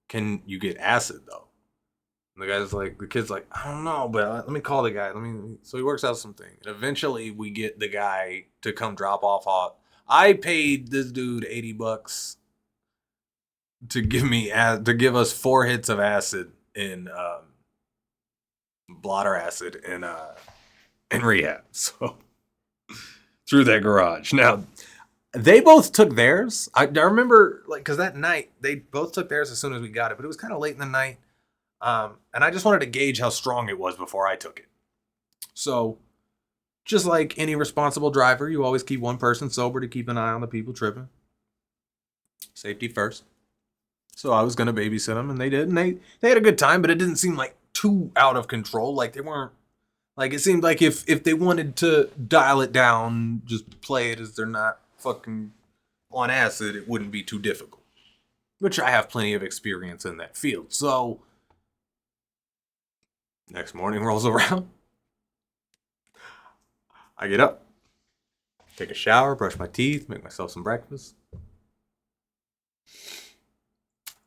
can you get acid, though? And the kid's like, I don't know, but let me call the guy. So he works out something. And eventually we get the guy to come drop off. I paid this dude $80 to give us 4 hits of acid in blotter acid in rehab. So through that garage. Now they both took theirs. I remember like because that night they both took theirs as soon as we got it, but it was kind of late in the night. And I just wanted to gauge how strong it was before I took it. So, just like any responsible driver, you always keep one person sober to keep an eye on the people tripping. Safety first. So I was gonna babysit them, and they did, and they had a good time, but it didn't seem like too out of control. Like they weren't. Like it seemed like if they wanted to dial it down, just play it as they're not fucking on acid, it wouldn't be too difficult. Which I have plenty of experience in that field. So next morning rolls around. I get up, take a shower, brush my teeth, make myself some breakfast.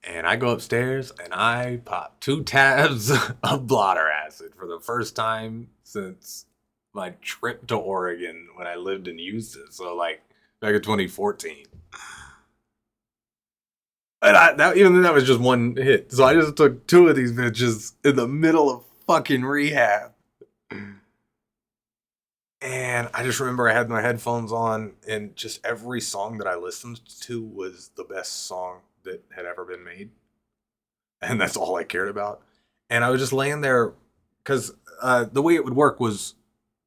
And I go upstairs and I pop 2 tabs of blotter acid for the first time since my trip to Oregon when I lived in Houston. So like back in 2014. And even then that was just one hit. So I just took 2 of these bitches in the middle of fucking rehab. And I just remember I had my headphones on, and just every song that I listened to was the best song that had ever been made. And that's all I cared about. And I was just laying there, because the way it would work was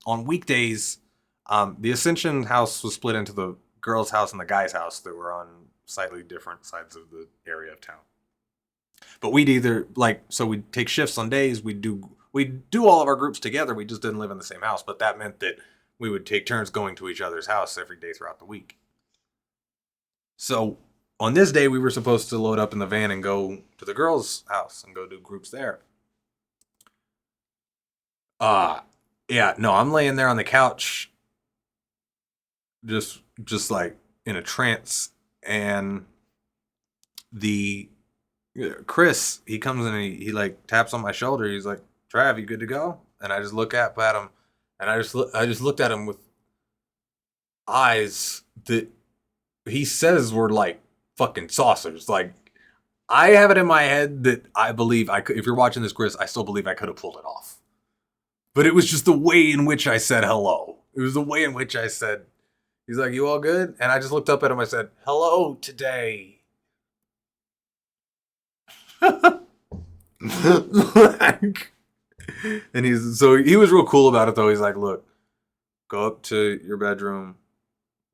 on weekdays, the Ascension house was split into the girls' house and the guys' house that were on slightly different sides of the area of town. But we'd either, so we'd take shifts on days, we'd do all of our groups together. We just didn't live in the same house, but that meant that we would take turns going to each other's house every day throughout the week. So on this day, we were supposed to load up in the van and go to the girls' house and go do groups there. I'm laying there on the couch, just like in a trance, and the Chris, he comes in and he like taps on my shoulder. He's like, "Trav, you good to go?" And I just look up at him, and I just looked at him with eyes that he says were like fucking saucers. Like, I have it in my head that I believe I could. If you're watching this, Chris, I still believe I could have pulled it off. But it was just the way in which I said hello. It was the way in which I said, he's like, "You all good?" And I just looked up at him. I said, "Hello today." And he was real cool about it though. He's like, "Look, go up to your bedroom,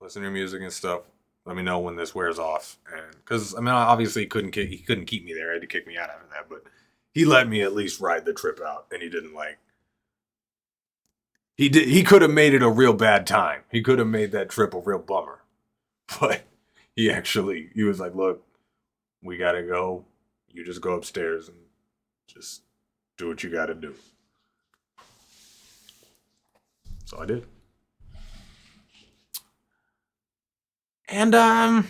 listen to your music and stuff. Let me know when this wears off." And because I mean, obviously he couldn't keep me there. He had to kick me out after that. But he let me at least ride the trip out, and he didn't like. He could have made it a real bad time. He could have made that trip a real bummer. But he was like, "Look, we gotta go. You just go upstairs and just do what you gotta do." So I did. And I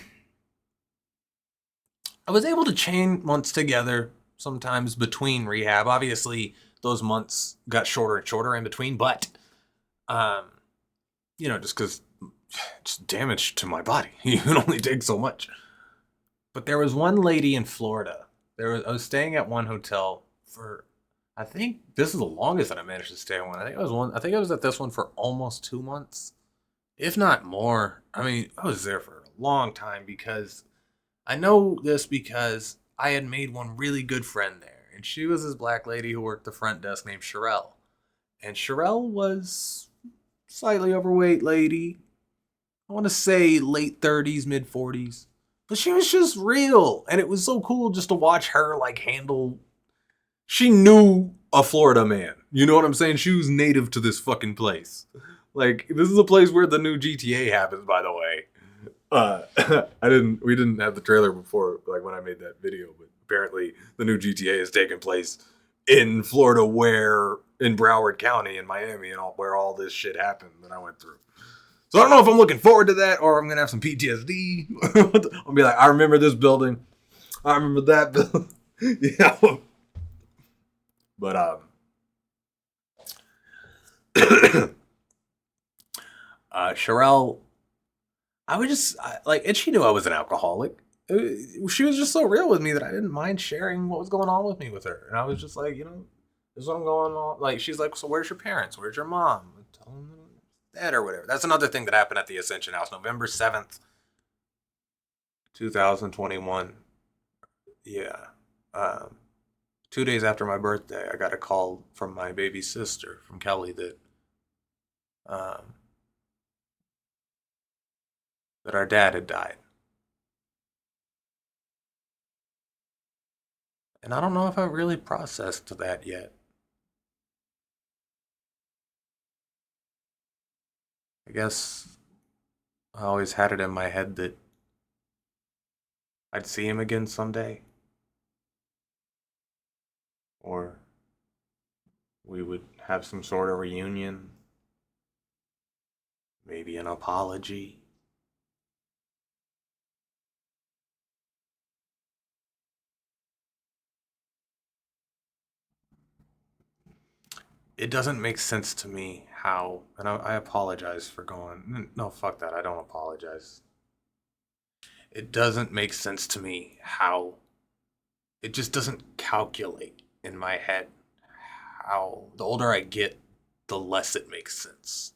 was able to chain months together sometimes between rehab. Obviously, those months got shorter and shorter in between, but just because it's damage to my body. You can only take so much. But there was one lady in Florida. I was staying at one hotel for, I think this is the longest that I managed to stay at one. I think I was at this one for almost 2 months, if not more. I mean, I was there for a long time because I know this because I had made one really good friend there, and she was this black lady who worked the front desk named Sherelle. And Sherelle was slightly overweight lady. I want to say late 30s, mid 40s. But she was just real. And it was so cool just to watch her like handle. She knew a Florida man. You know what I'm saying? She was native to this fucking place. Like, this is a place where the new GTA happens, by the way. We didn't have the trailer before, like when I made that video, but apparently the new GTA is taking place in Florida, in Broward County in Miami, and where all this shit happened that I went through. So I don't know if I'm looking forward to that or I'm gonna have some PTSD. I'll be like, I remember this building, I remember that building. Yeah. But Sherelle, and she knew I was an alcoholic. she was just so real with me that I didn't mind sharing what was going on with me with her. And I was just like, this is what I'm going on. Like, she's like, so where's your parents? Where's your mom? Tell them that or whatever. That's another thing that happened at the Ascension House, November 7th, 2021. Yeah. Um, 2 days after my birthday, I got a call from my baby sister, from Kelly, um, that our dad had died. And I don't know if I really processed that yet. I guess I always had it in my head that I'd see him again someday. Or we would have some sort of reunion. Maybe an apology. It doesn't make sense to me how, and I apologize for going, no, fuck that, I don't apologize. It doesn't make sense to me how, it just doesn't calculate in my head how the older I get, the less it makes sense.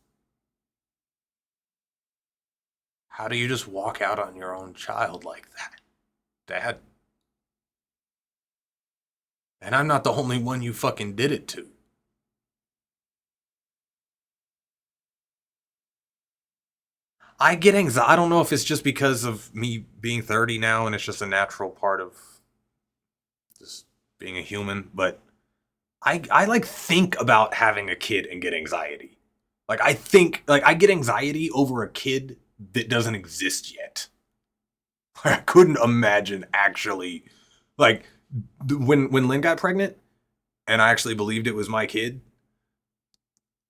How do you just walk out on your own child like that, Dad? And I'm not the only one you fucking did it to. I get anxiety. I don't know if it's just because of me being 30 now and it's just a natural part of just being a human, but I like think about having a kid and get anxiety. Like I get anxiety over a kid that doesn't exist yet. I couldn't imagine actually like when Lynn got pregnant and I actually believed it was my kid.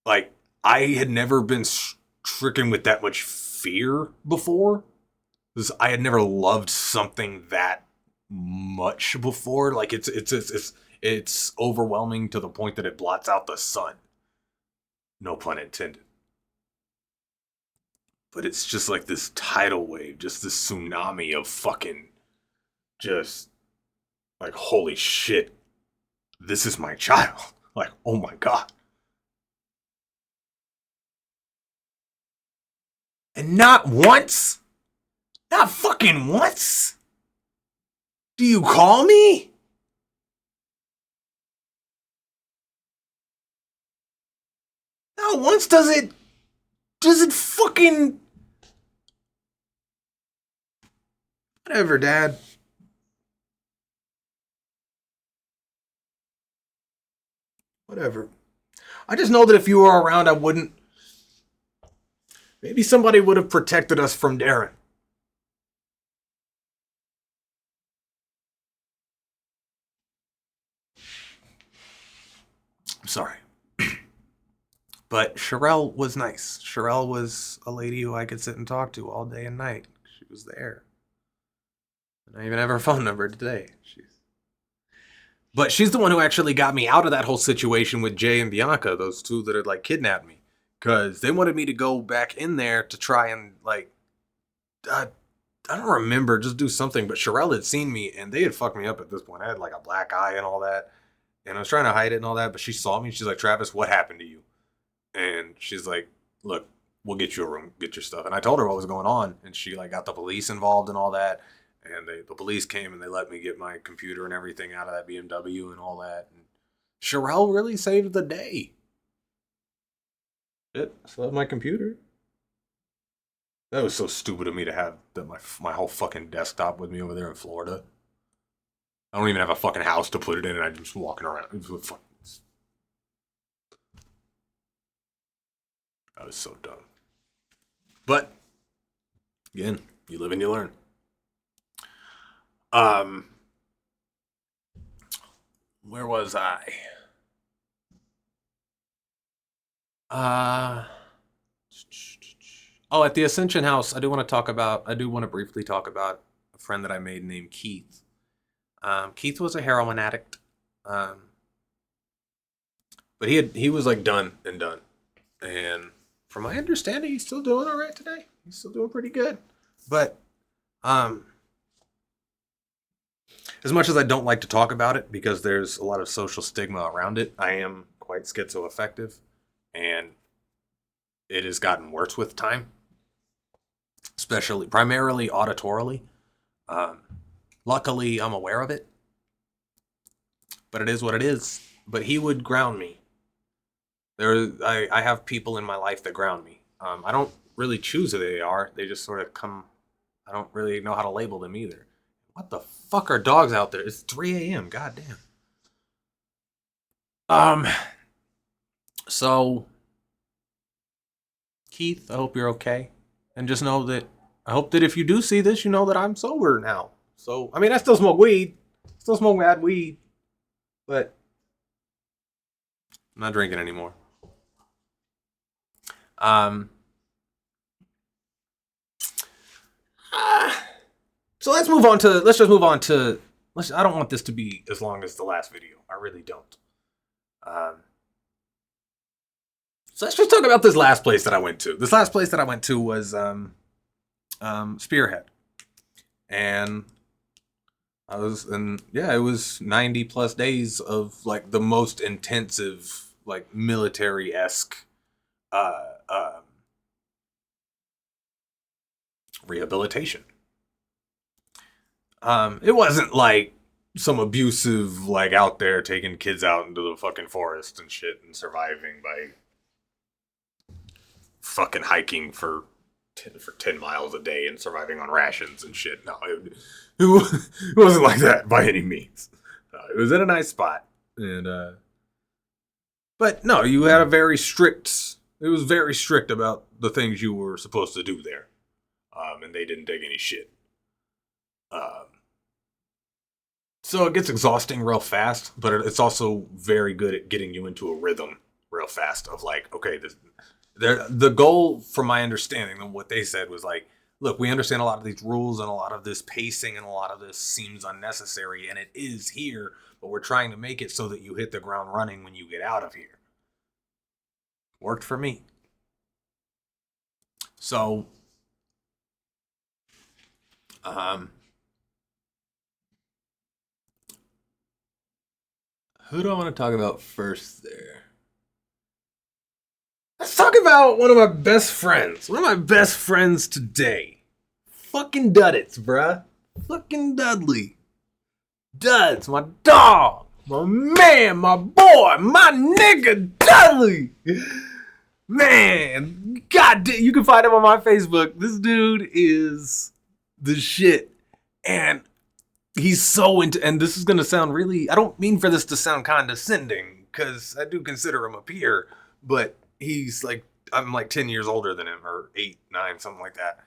Like I had never been stricken with that much fear before. Because I had never loved something that much before. Like it's overwhelming to the point that it blots out the sun. No pun intended. But it's just like this tidal wave, just this tsunami of fucking just like holy shit. This is my child. Like, oh my god. And not once, not fucking once, do you call me? Not once does it fucking, whatever, Dad. Whatever. I just know that if you were around, I wouldn't. Maybe somebody would have protected us from Darren. I'm sorry. But Sherelle was nice. Sherelle was a lady who I could sit and talk to all day and night. She was there. And I even have her phone number today. But she's the one who actually got me out of that whole situation with Jay and Bianca, those two that had like kidnapped me. Because they wanted me to go back in there to try and like, I don't remember, just do something. But Sherelle had seen me and they had fucked me up at this point. I had like a black eye and all that. And I was trying to hide it and all that. But she saw me. She's like, Travis, what happened to you? And she's like, look, we'll get you a room, get your stuff. And I told her what was going on. And she like got the police involved and all that. And the police came and they let me get my computer and everything out of that BMW and all that. And Sherelle really saved the day. Shit, I still have my computer. That was so stupid of me to have my whole fucking desktop with me over there in Florida. I don't even have a fucking house to put it in, and I'm just walking around. I was so dumb. But again, you live and you learn. Where was I? At the Ascension House, I do want to briefly talk about a friend that I made named Keith. Keith was a heroin addict. But he was like done. And from my understanding, he's still doing all right today. He's still doing pretty good. But as much as I don't like to talk about it because there's a lot of social stigma around it, I am quite schizoaffective, and it has gotten worse with time, especially primarily auditorily. Um, Luckily, I'm aware of it, but it is what it is. But he would ground me. I have people in my life that ground me. I don't really choose who they are. They just sort of come. I don't really know how to label them either. What the fuck are dogs out there? It's 3 a.m. Goddamn. So, Keith, I hope you're okay. And just know that, I hope that if you do see this, you know that I'm sober now. So, I mean, I still smoke weed. Still smoke bad weed. But I'm not drinking anymore. So let's just move on to, I don't want this to be as long as the last video. I really don't. So let's just talk about this last place that I went to. This last place that I went to was Spearhead. And it was 90 plus days of like the most intensive, like military-esque rehabilitation. It wasn't like some abusive, like out there taking kids out into the fucking forest and shit and surviving by fucking hiking for 10 miles a day and surviving on rations and shit. No, it wasn't like that by any means. It was in a nice spot. And, but no, you had it was very strict about the things you were supposed to do there. And they didn't take any shit. So it gets exhausting real fast, but it's also very good at getting you into a rhythm real fast of like, okay, the goal, from my understanding of what they said, was like, look, we understand a lot of these rules and a lot of this pacing and a lot of this seems unnecessary, and it is here, but we're trying to make it so that you hit the ground running when you get out of here. Worked for me. So, who do I want to talk about first there? Let's talk about one of my best friends. One of my best friends today. Fucking Duddits, bruh. Fucking Dudley. Duds, my dog. My man, my boy, my nigga Dudley. Man, goddamn, you can find him on my Facebook. This dude is the shit. And he's so into, and this is going to sound really, I don't mean for this to sound condescending, because I do consider him a peer, but he's like, I'm like 10 years older than him, or 8, 9, something like that.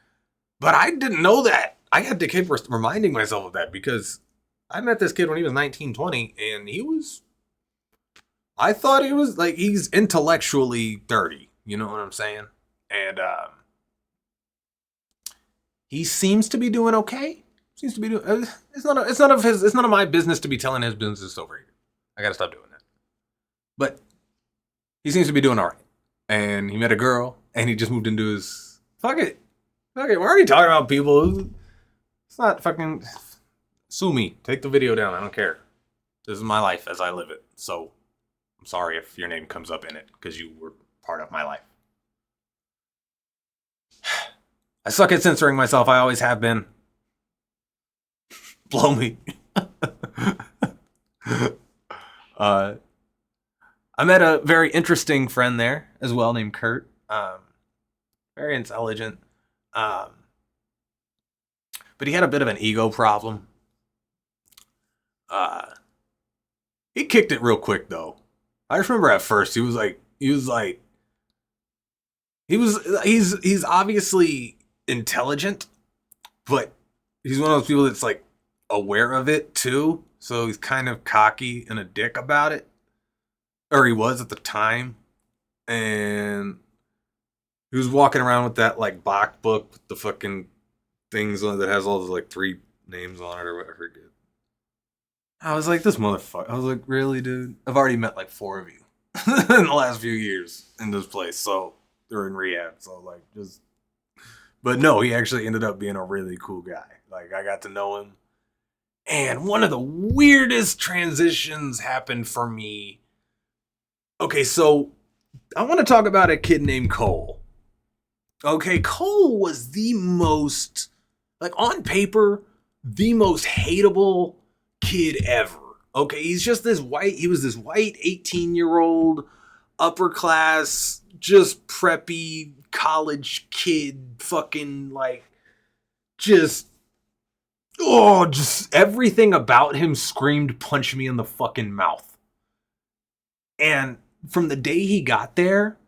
But I didn't know that. I had to keep reminding myself of that, because I met this kid when he was 19, 20, and I thought he was like, he's intellectually 30. You know what I'm saying? And he seems to be doing okay. Seems to be doing. It's none of my business to be telling his business over here. I gotta stop doing that. But he seems to be doing all right. And he met a girl, and he just moved into his. Fuck it. We're already talking about people. It's not fucking. Sue me. Take the video down. I don't care. This is my life as I live it. So I'm sorry if your name comes up in it, because you were part of my life. I suck at censoring myself. I always have been. Blow me. I met a very interesting friend there as well named Kurt. Very intelligent. But he had a bit of an ego problem. He kicked it real quick though. I just remember at first he's obviously intelligent, but he's one of those people that's like aware of it too. So he's kind of cocky and a dick about it. Or he was at the time. And he was walking around with that like Bach book with the fucking things on it that has all those like 3 names on it or whatever. I was like, this motherfucker. I was like, really, dude? I've already met like 4 of you in the last few years in this place. So they're in rehab. So like just, but no, he actually ended up being a really cool guy. Like I got to know him. And one of the weirdest transitions happened for me. Okay, so I want to talk about a kid named Cole. Okay, Cole was the most, like on paper, the most hateable kid ever. Okay, he was this white 18-year-old, upper class, just preppy college kid, fucking like, just everything about him screamed punch me in the fucking mouth. And from the day he got there,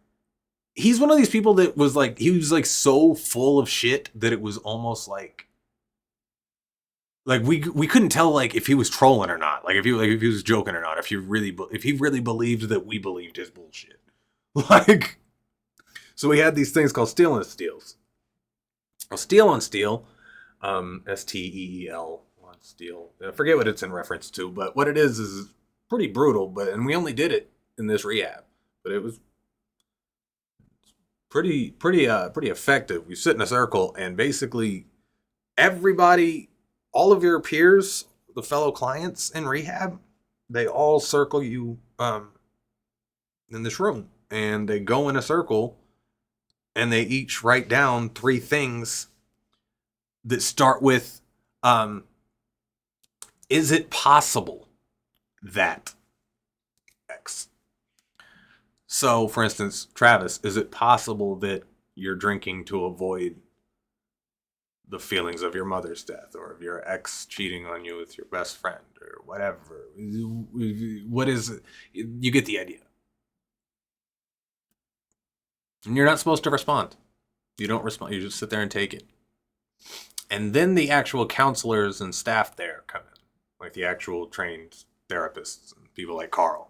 he's one of these people that was like, he was like so full of shit that it was almost like we couldn't tell like if he was trolling or not, like if he was joking or not, if he really believed that we believed his bullshit. Like, so we had these things called Steel on Steels. Well, Steel on Steel, STEEL on Steel. I forget what it's in reference to, but what it is pretty brutal. And we only did it in this rehab, but it was pretty effective. We sit in a circle, and basically everybody, all of your peers, the fellow clients in rehab, they all circle you in this room, and they go in a circle, and they each write down 3 things that start with, is it possible that X? So, for instance, Travis, is it possible that you're drinking to avoid the feelings of your mother's death, or of your ex cheating on you with your best friend, or whatever? What is it? You get the idea. And you're not supposed to respond. You don't respond. You just sit there and take it. And then the actual counselors and staff there come in, like the actual trained therapists and people like Carl.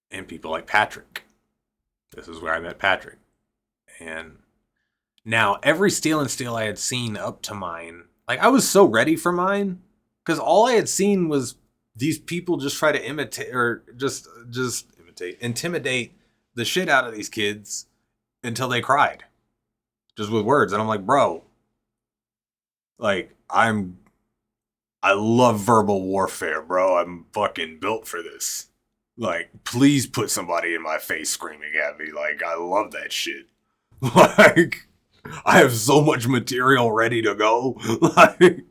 And people like Patrick. This is where I met Patrick. And now every Steel and Steel I had seen up to mine, like I was so ready for mine, because all I had seen was these people just try to imitate, or just intimidate the shit out of these kids until they cried, just with words. And I'm like, bro, like I love verbal warfare, bro. I'm fucking built for this. Like, please put somebody in my face screaming at me. Like, I love that shit. Like, I have so much material ready to go. Like,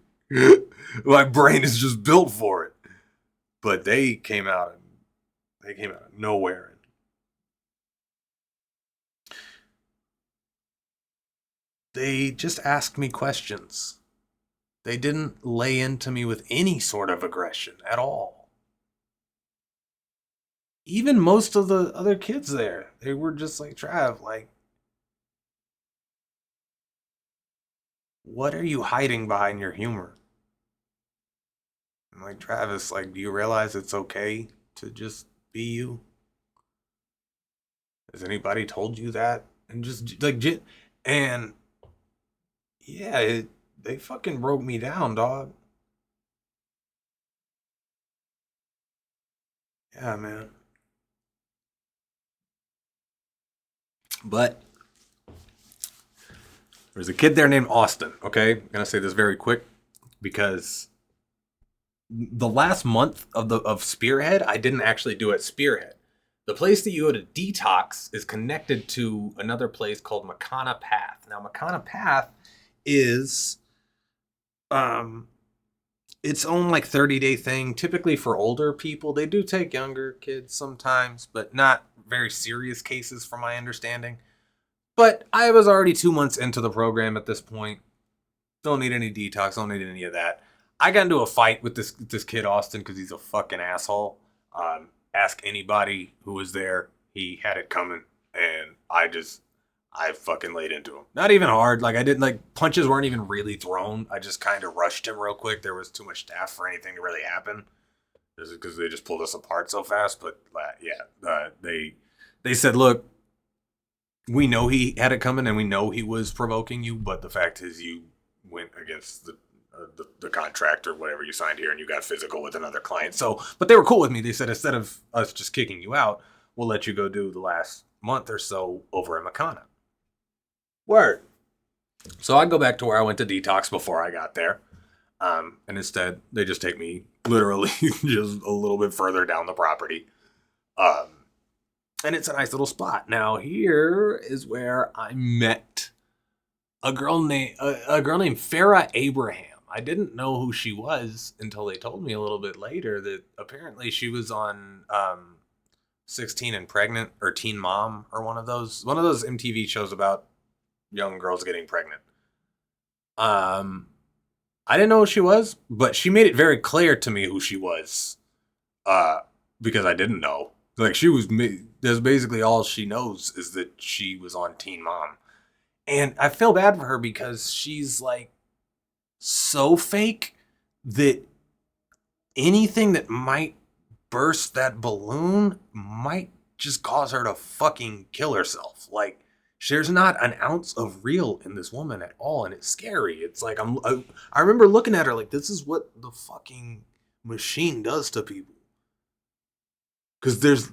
my brain is just built for it. But they came out of nowhere. They just asked me questions. They didn't lay into me with any sort of aggression at all. Even most of the other kids there, they were just like, Trav, like, what are you hiding behind your humor? I'm like, Travis, like, do you realize it's okay to just be you? Has anybody told you that? And just like, and yeah, they fucking broke me down, dog. Yeah, man. But there's a kid there named Austin, okay? I'm going to say this very quick because the last month of Spearhead, I didn't actually do at Spearhead. The place that you go to detox is connected to another place called Makana Path. Now, Makana Path is its own like 30-day thing, typically for older people. They do take younger kids sometimes, but not very serious cases from my understanding. But I was already 2 months into the program at this point. Don't need any detox, don't need any of that. I got into a fight with this kid Austin because he's a fucking asshole. Ask anybody who was there. He had it coming, and I fucking laid into him. Not even hard. Like, I didn't, like, punches weren't even really thrown. I just kind of rushed him real quick. There was too much staff for anything to really happen. Just because they just pulled us apart so fast. But, yeah, they said, look, we know he had it coming and we know he was provoking you, but the fact is you went against the contract or whatever you signed here and you got physical with another client. So, but they were cool with me. They said, instead of us just kicking you out, we'll let you go do the last month or so over in Makana. Word. So I go back to where I went to detox before I got there. And instead, they just take me literally just a little bit further down the property. Um, and it's a nice little spot. Now, here is where I met a girl named Farrah Abraham. I didn't know who she was until they told me a little bit later that apparently she was on 16 and Pregnant or Teen Mom or one of those MTV shows about young girls getting pregnant. I didn't know who she was, but she made it very clear to me who she was. Because I didn't know. Like, that's basically all she knows is that she was on Teen Mom. And I feel bad for her because she's like so fake that anything that might burst that balloon might just cause her to fucking kill herself. Like, there's not an ounce of real in this woman at all, and it's scary. It's like I remember looking at her like, this is what the fucking machine does to people. Because there's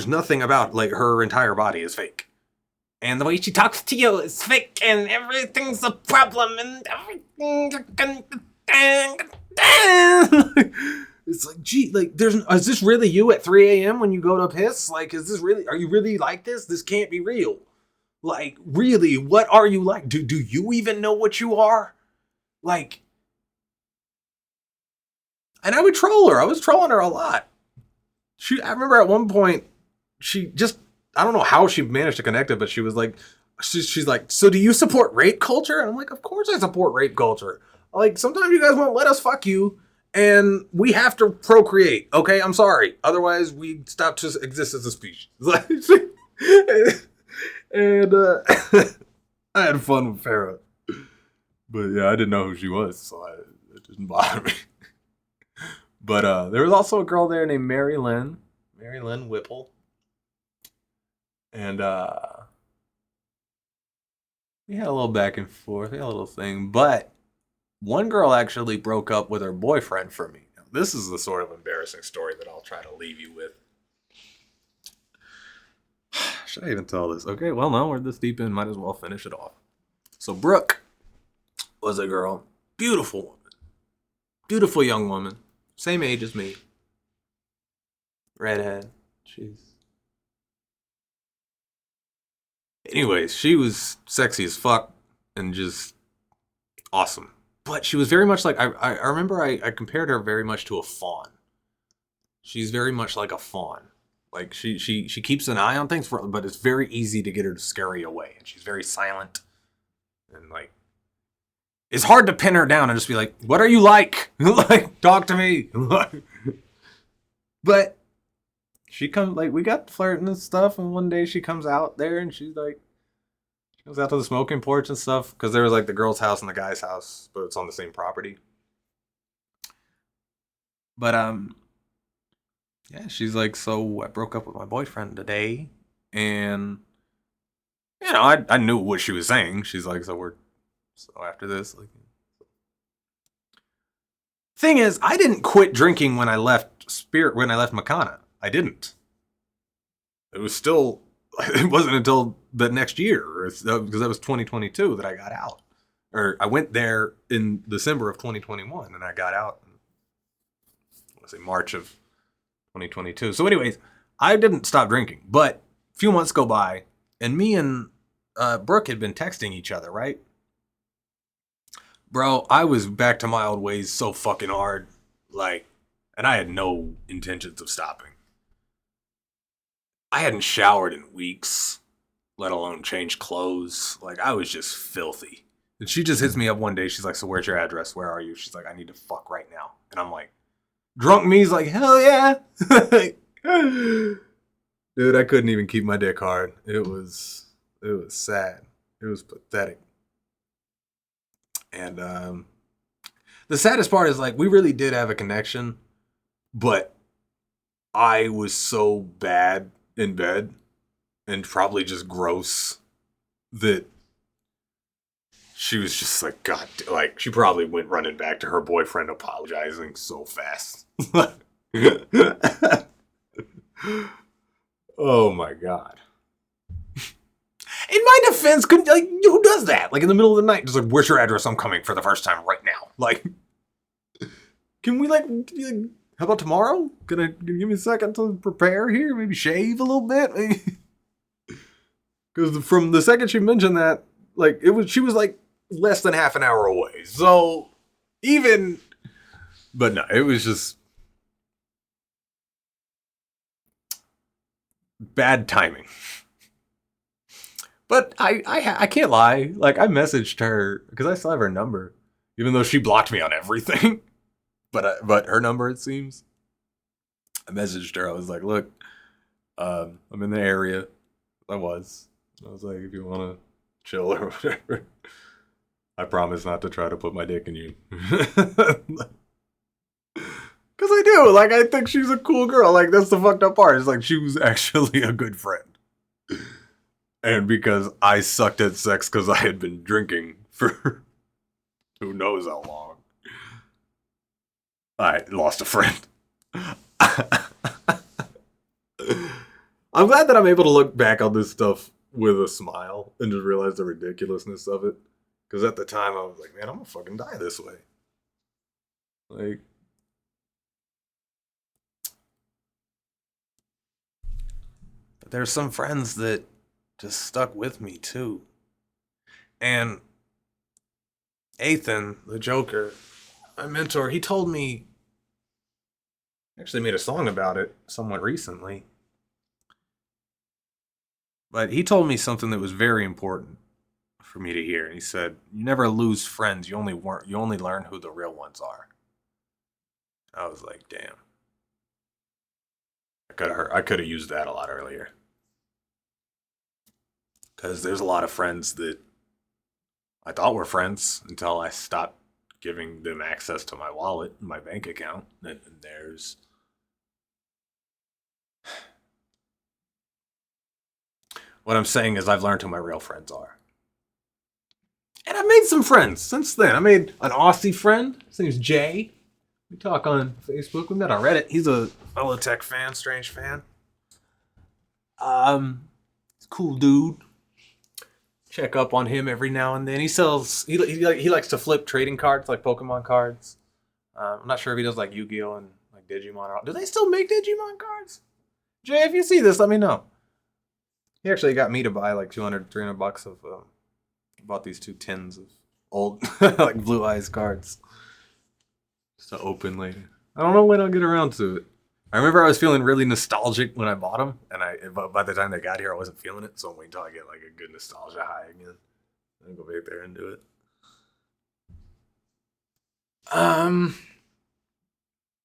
nothing about, like, her entire body is fake. And the way she talks to you is fake, and everything's a problem, and everything. It's like, gee, like, is this really you at 3 a.m. when you go to piss? Like, are you really like this? This can't be real. Like, really, what are you like? Do you even know what you are? Like, and I would troll her. I was trolling her a lot. I remember at one point, I don't know how she managed to connect it, but she was like, she's like, so do you support rape culture? And I'm like, of course I support rape culture. Like, sometimes you guys won't let us fuck you, and we have to procreate. Okay, I'm sorry. Otherwise, we stop to exist as a species. And I had fun with Farrah. But yeah, I didn't know who she was, so it didn't bother me. But there was also a girl there named Mary Lynn Whipple. And we had a little back and forth. We had a little thing. But one girl actually broke up with her boyfriend for me. Now, this is the sort of embarrassing story that I'll try to leave you with. Should I even tell this? Okay, well, no, we're this deep in. Might as well finish it off. So Brooke was a girl. Beautiful woman. Beautiful young woman. Same age as me. Redhead. Anyways, she was sexy as fuck and just awesome. But she was very much like, I remember I compared her very much to a fawn. She's very much like a fawn. Like, she keeps an eye on things, but it's very easy to get her to scurry away. And she's very silent. And, like, it's hard to pin her down and just be like, what are you like? Like, talk to me. But she comes, like, we got flirting and stuff, and one day she comes out there and she's like, she goes out to the smoking porch and stuff, because there was, like, the girl's house and the guy's house, but it's on the same property. But yeah, she's like, so I broke up with my boyfriend today, and you know, I knew what she was saying. She's like, so after this, like, thing is, I didn't quit drinking when I left Makana. I didn't. It was still, it wasn't until the next year, because that was 2022 that I got out. Or I went there in December of 2021, and I got out in, let's say, March of 2022. So anyways, I didn't stop drinking, but a few months go by, and me and Brooke had been texting each other, right? Bro, I was back to my old ways so fucking hard, like, and I had no intentions of stopping. I hadn't showered in weeks, let alone changed clothes. Like, I was just filthy. And she just hits me up one day. She's like, so where's your address? Where are you? She's like, I need to fuck right now. And I'm like, drunk me's like, hell yeah. Dude, I couldn't even keep my dick hard. It was sad. It was pathetic. And the saddest part is, like, we really did have a connection, but I was so bad in bed and probably just gross that she was just like, God, like, she probably went running back to her boyfriend apologizing so fast. Oh my God. It might my defense, couldn't like who does that? Like in the middle of the night, just like, where's your address? I'm coming for the first time right now. Like, can we like how about tomorrow? Gonna give me a second to prepare here? Maybe shave a little bit? Because from the second she mentioned that, like she was like less than half an hour away. So but no, it was just bad timing. But I can't lie. Like I messaged her because I still have her number, even though she blocked me on everything. But her number, it seems. I messaged her. I was like, look, I'm in the area. I was like, if you want to chill or whatever, I promise not to try to put my dick in you. Because I do. Like, I think she's a cool girl. Like, that's the fucked up part. It's like she was actually a good friend. And because I sucked at sex because I had been drinking for who knows how long, I lost a friend. I'm glad that I'm able to look back on this stuff with a smile and just realize the ridiculousness of it. Because at the time, I was like, man, I'm gonna fucking die this way. Like, but there's some friends that just stuck with me too. And Ethan, the Joker, my mentor, he told me, actually made a song about it somewhat recently. But he told me something that was very important for me to hear. And he said, you never lose friends, you only learn who the real ones are. I was like, damn. I could have used that a lot earlier. Because there's a lot of friends that I thought were friends until I stopped giving them access to my wallet and my bank account. And there's... What I'm saying is I've learned who my real friends are. And I've made some friends since then. I made an Aussie friend. His name's Jay. We talk on Facebook. We met on Reddit. He's a fellow tech fan, strange fan. He's a cool dude. Check up on him every now and then. He likes to flip trading cards, like Pokemon cards. I'm not sure if he does like Yu-Gi-Oh and like Digimon. Do they still make Digimon cards? Jay, if you see this, let me know. He actually got me to buy like $200-300 of. Bought these 2 tins of old like Blue Eyes cards just to open later. I don't know when I'll get around to it. I remember I was feeling really nostalgic when I bought them, and by the time they got here, I wasn't feeling it. So I'm waiting until I get like a good nostalgia high again. Then go back there and do it.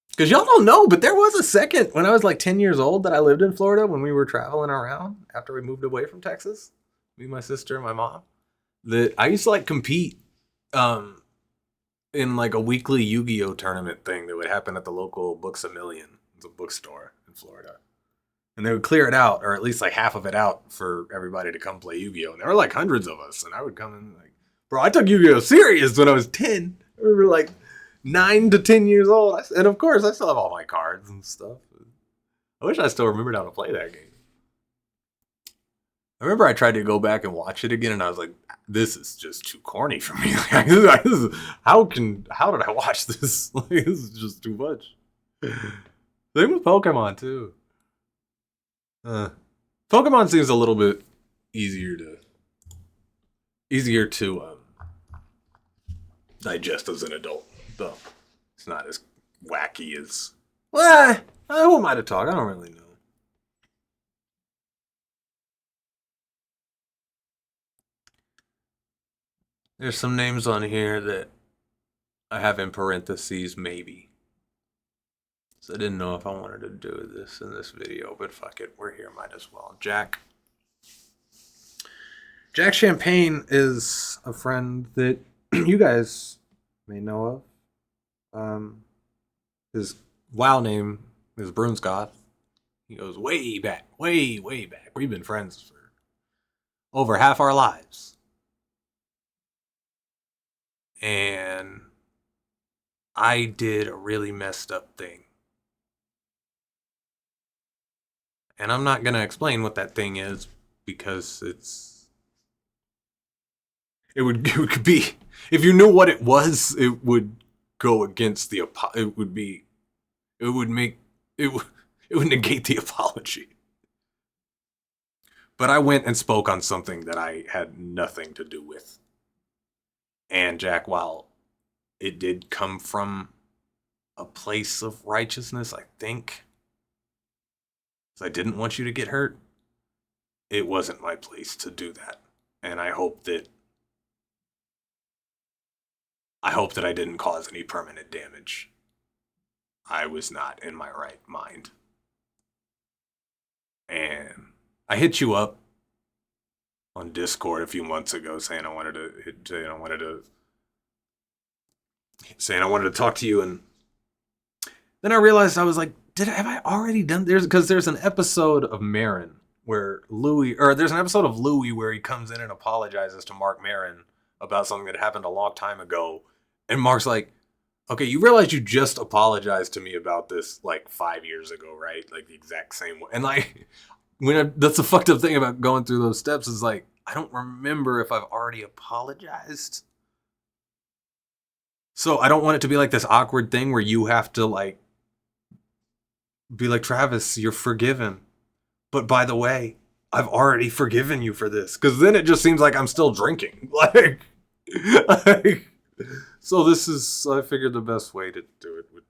Because y'all don't know, but there was a second when I was like 10 years old that I lived in Florida when we were traveling around after we moved away from Texas. Me, my sister, and my mom. That I used to like compete in like a weekly Yu-Gi-Oh tournament thing that would happen at the local Books A Million. It's a bookstore in Florida. And they would clear it out, or at least like half of it out for everybody to come play Yu-Gi-Oh! And there were like hundreds of us, and I would come in like, bro, I took Yu-Gi-Oh! Serious when I was 10. I remember like 9 to 10 years old. And of course, I still have all my cards and stuff. I wish I still remembered how to play that game. I remember I tried to go back and watch it again, and I was like, this is just too corny for me. How did I watch this? Like, this is just too much. Same with Pokemon, too. Pokemon seems a little bit easier to digest as an adult, though. It's not as wacky as... Well, who am I to talk? I don't really know. There's some names on here that I have in parentheses, maybe. So I didn't know if I wanted to do this in this video, but fuck it, we're here, might as well. Jack Champagne is a friend that you guys may know of. His WoW name is Brunsgoth. He goes way back, way back. We've been friends for over half our lives. And I did a really messed up thing. And I'm not going to explain what that thing is because it's it would be, if you knew what it was, it would go against the, it would be, it would make, it would, it would negate the apology. But I went and spoke on something that I had nothing to do with. And Jack, while it did come from a place of righteousness, I think, because I didn't want you to get hurt, it wasn't my place to do that. And I hope that I didn't cause any permanent damage. I was not in my right mind. And I hit you up on Discord a few months ago saying I wanted to talk to you, and then I realized, I was like, have I already done this? Because there's an episode of Marin where there's an episode of Louis where he comes in and apologizes to Mark Marin about something that happened a long time ago. And Mark's like, okay, you realize you just apologized to me about this like 5 years ago, right? Like the exact same way. And like, that's the fucked up thing about going through those steps, is like, I don't remember if I've already apologized. So I don't want it to be like this awkward thing where you have to like be like, Travis, you're forgiven. But by the way, I've already forgiven you for this. Because then it just seems like I'm still drinking. Like, so I figured the best way to do it would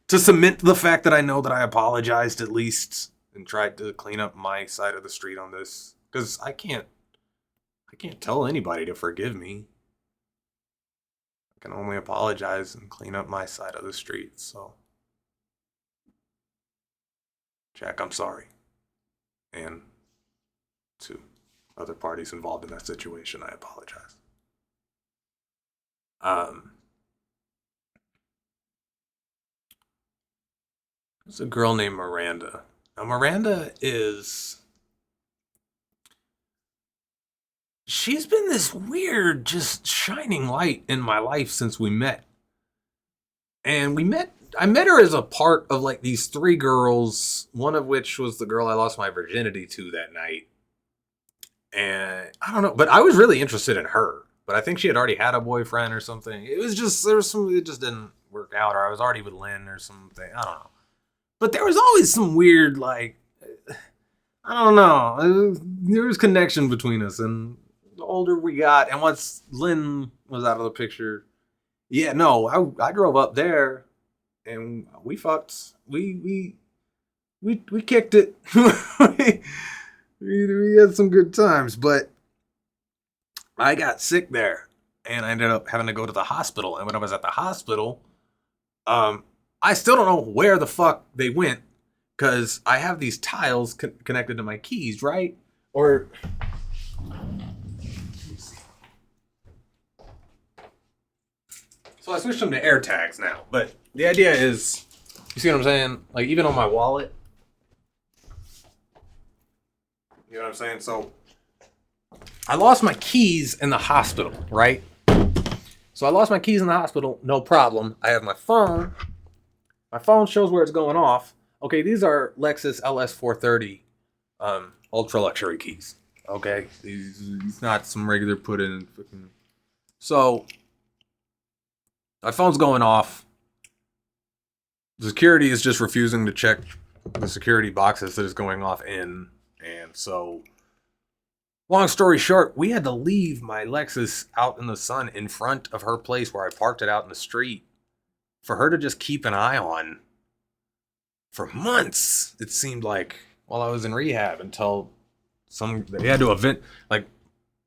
to cement the fact that I know that I apologized at least, and tried to clean up my side of the street on this. Because I can't tell anybody to forgive me. I can only apologize and clean up my side of the street. So, Jack, I'm sorry. And to other parties involved in that situation, I apologize. There's a girl named Miranda. Now, Miranda she's been this weird, just shining light in my life since we met. And I met her as a part of like these three girls, one of which was the girl I lost my virginity to that night. And I don't know, but I was really interested in her. But I think she had already had a boyfriend or something. It just didn't work out, or I was already with Lynn or something. I don't know. But there was always some weird, like, I don't know. There was connection between us, and the older we got, and once Lynn was out of the picture, yeah, no, I drove up there, and we fucked. We kicked it. we had some good times, but I got sick there, and I ended up having to go to the hospital. And when I was at the hospital, I still don't know where the fuck they went, because I have these tiles connected to my keys, right? Or so I switched them to air tags now. But the idea is, you see what I'm saying? Like, even on my wallet, you know what I'm saying? So I lost my keys in the hospital, right? So I lost my keys in the hospital, no problem. I have my phone. My phone shows where it's going off. Okay, these are Lexus LS430 ultra luxury keys. Okay, it's not some regular put in. So my phone's going off. The security is just refusing to check the security boxes that is going off in. And so, long story short, we had to leave my Lexus out in the sun in front of her place where I parked it out in the street for her to just keep an eye on for months. It seemed like, while I was in rehab, until they had to event, like,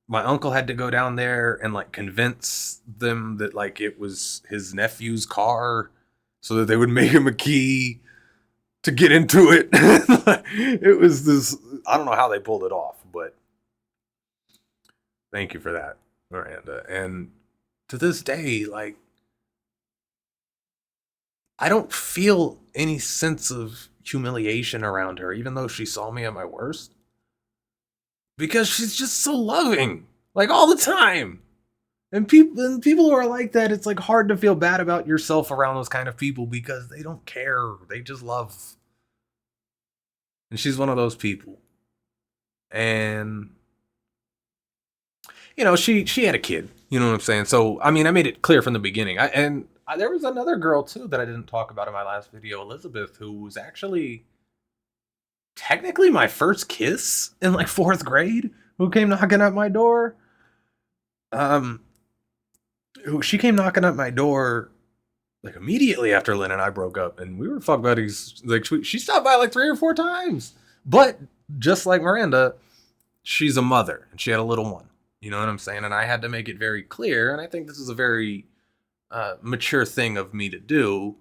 my uncle had to go down there and like convince them that like it was his nephew's car so that they would make him a key to get into it. It was this, I don't know how they pulled it off, but thank you for that, Miranda. And to this day, like, I don't feel any sense of humiliation around her, even though she saw me at my worst. Because she's just so loving, like, all the time. And people who are like that, it's like hard to feel bad about yourself around those kind of people, because they don't care. They just love. And she's one of those people. And she had a kid. You know what I'm saying? So I mean, I made it clear from the beginning. There was another girl too that I didn't talk about in my last video, Elizabeth, who was actually technically my first kiss in like 4th grade, who came knocking at my door. She came knocking at my door like immediately after Lynn and I broke up, and we were fuck buddies. Like she stopped by like 3 or 4 times, but just like Miranda, she's a mother and she had a little one. You know what I'm saying? And I had to make it very clear, and I think this is a very mature thing of me to do.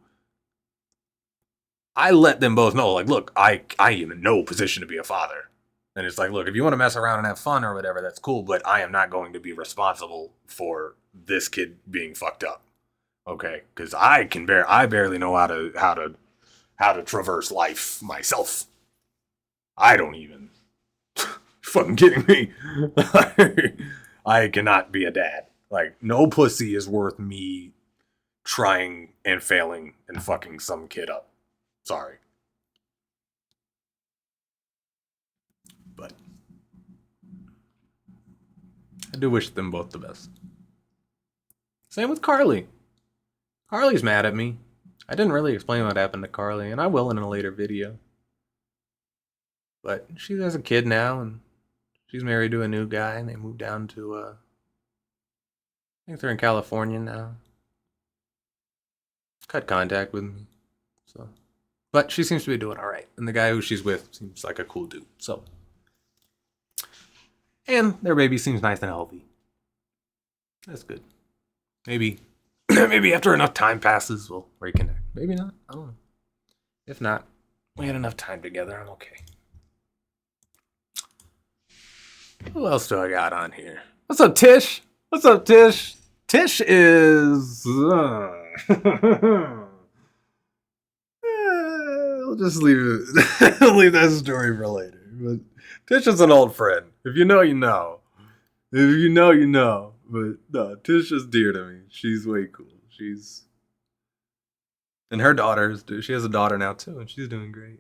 I let them both know, like, look, I am in no position to be a father. And it's like, look, if you want to mess around and have fun or whatever, that's cool, but I am not going to be responsible for this kid being fucked up. Okay? Because I barely know how to traverse life myself. I don't even. Fucking kidding me? I cannot be a dad. Like, no pussy is worth me trying and failing and fucking some kid up. Sorry. But I do wish them both the best. Same with Carly. Carly's mad at me. I didn't really explain what happened to Carly, and I will in a later video. But she has a kid now, and she's married to a new guy, and they moved down to, I think they're in California now. Cut contact with me. So, but she seems to be doing all right, and the guy who she's with seems like a cool dude. So, and their baby seems nice and healthy. That's good. Maybe after enough time passes, we'll reconnect. Maybe not. I don't know. If not, we had enough time together. I'm okay. Who else do I got on here? What's up, Tish? What's up, Tish? Tish is... I'll just leave it. Leave that story for later. But Tish is an old friend. If you know, you know. If you know, you know. But no, Tish is dear to me. She's way cool. And her daughters, dude. She has a daughter now too, and she's doing great.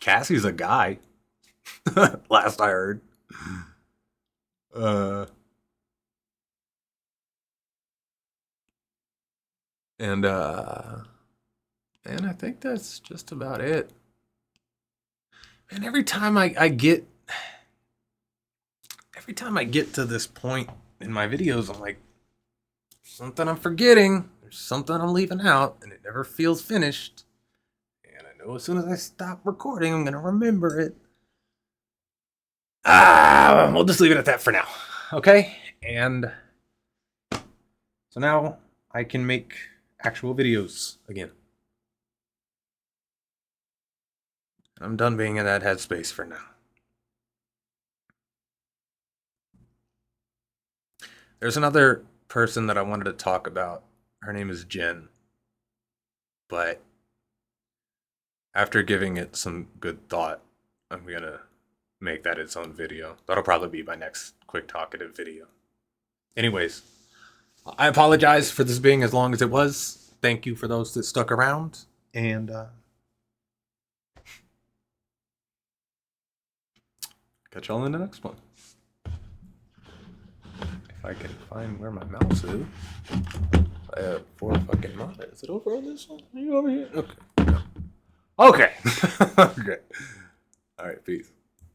Cassie's a guy. Last I heard. And I think that's just about it. And every time I get to this point in my videos, I'm like, something I'm forgetting. There's something I'm leaving out, and it never feels finished. And I know as soon as I stop recording, I'm gonna remember it. We'll just leave it at that for now. Okay? And so now I can make actual videos again. I'm done being in that headspace for now. There's another person that I wanted to talk about. Her name is Jen. But after giving it some good thought, I'm going to make that its own video. That'll probably be my next quick talkative video. Anyways, I apologize for this being as long as it was. Thank you for those that stuck around. And catch y'all in the next one. If I can find where my mouse is. I have 4 fucking monitors. Is it over on this one? Are you over here? Okay. Okay. Okay. All right, peace.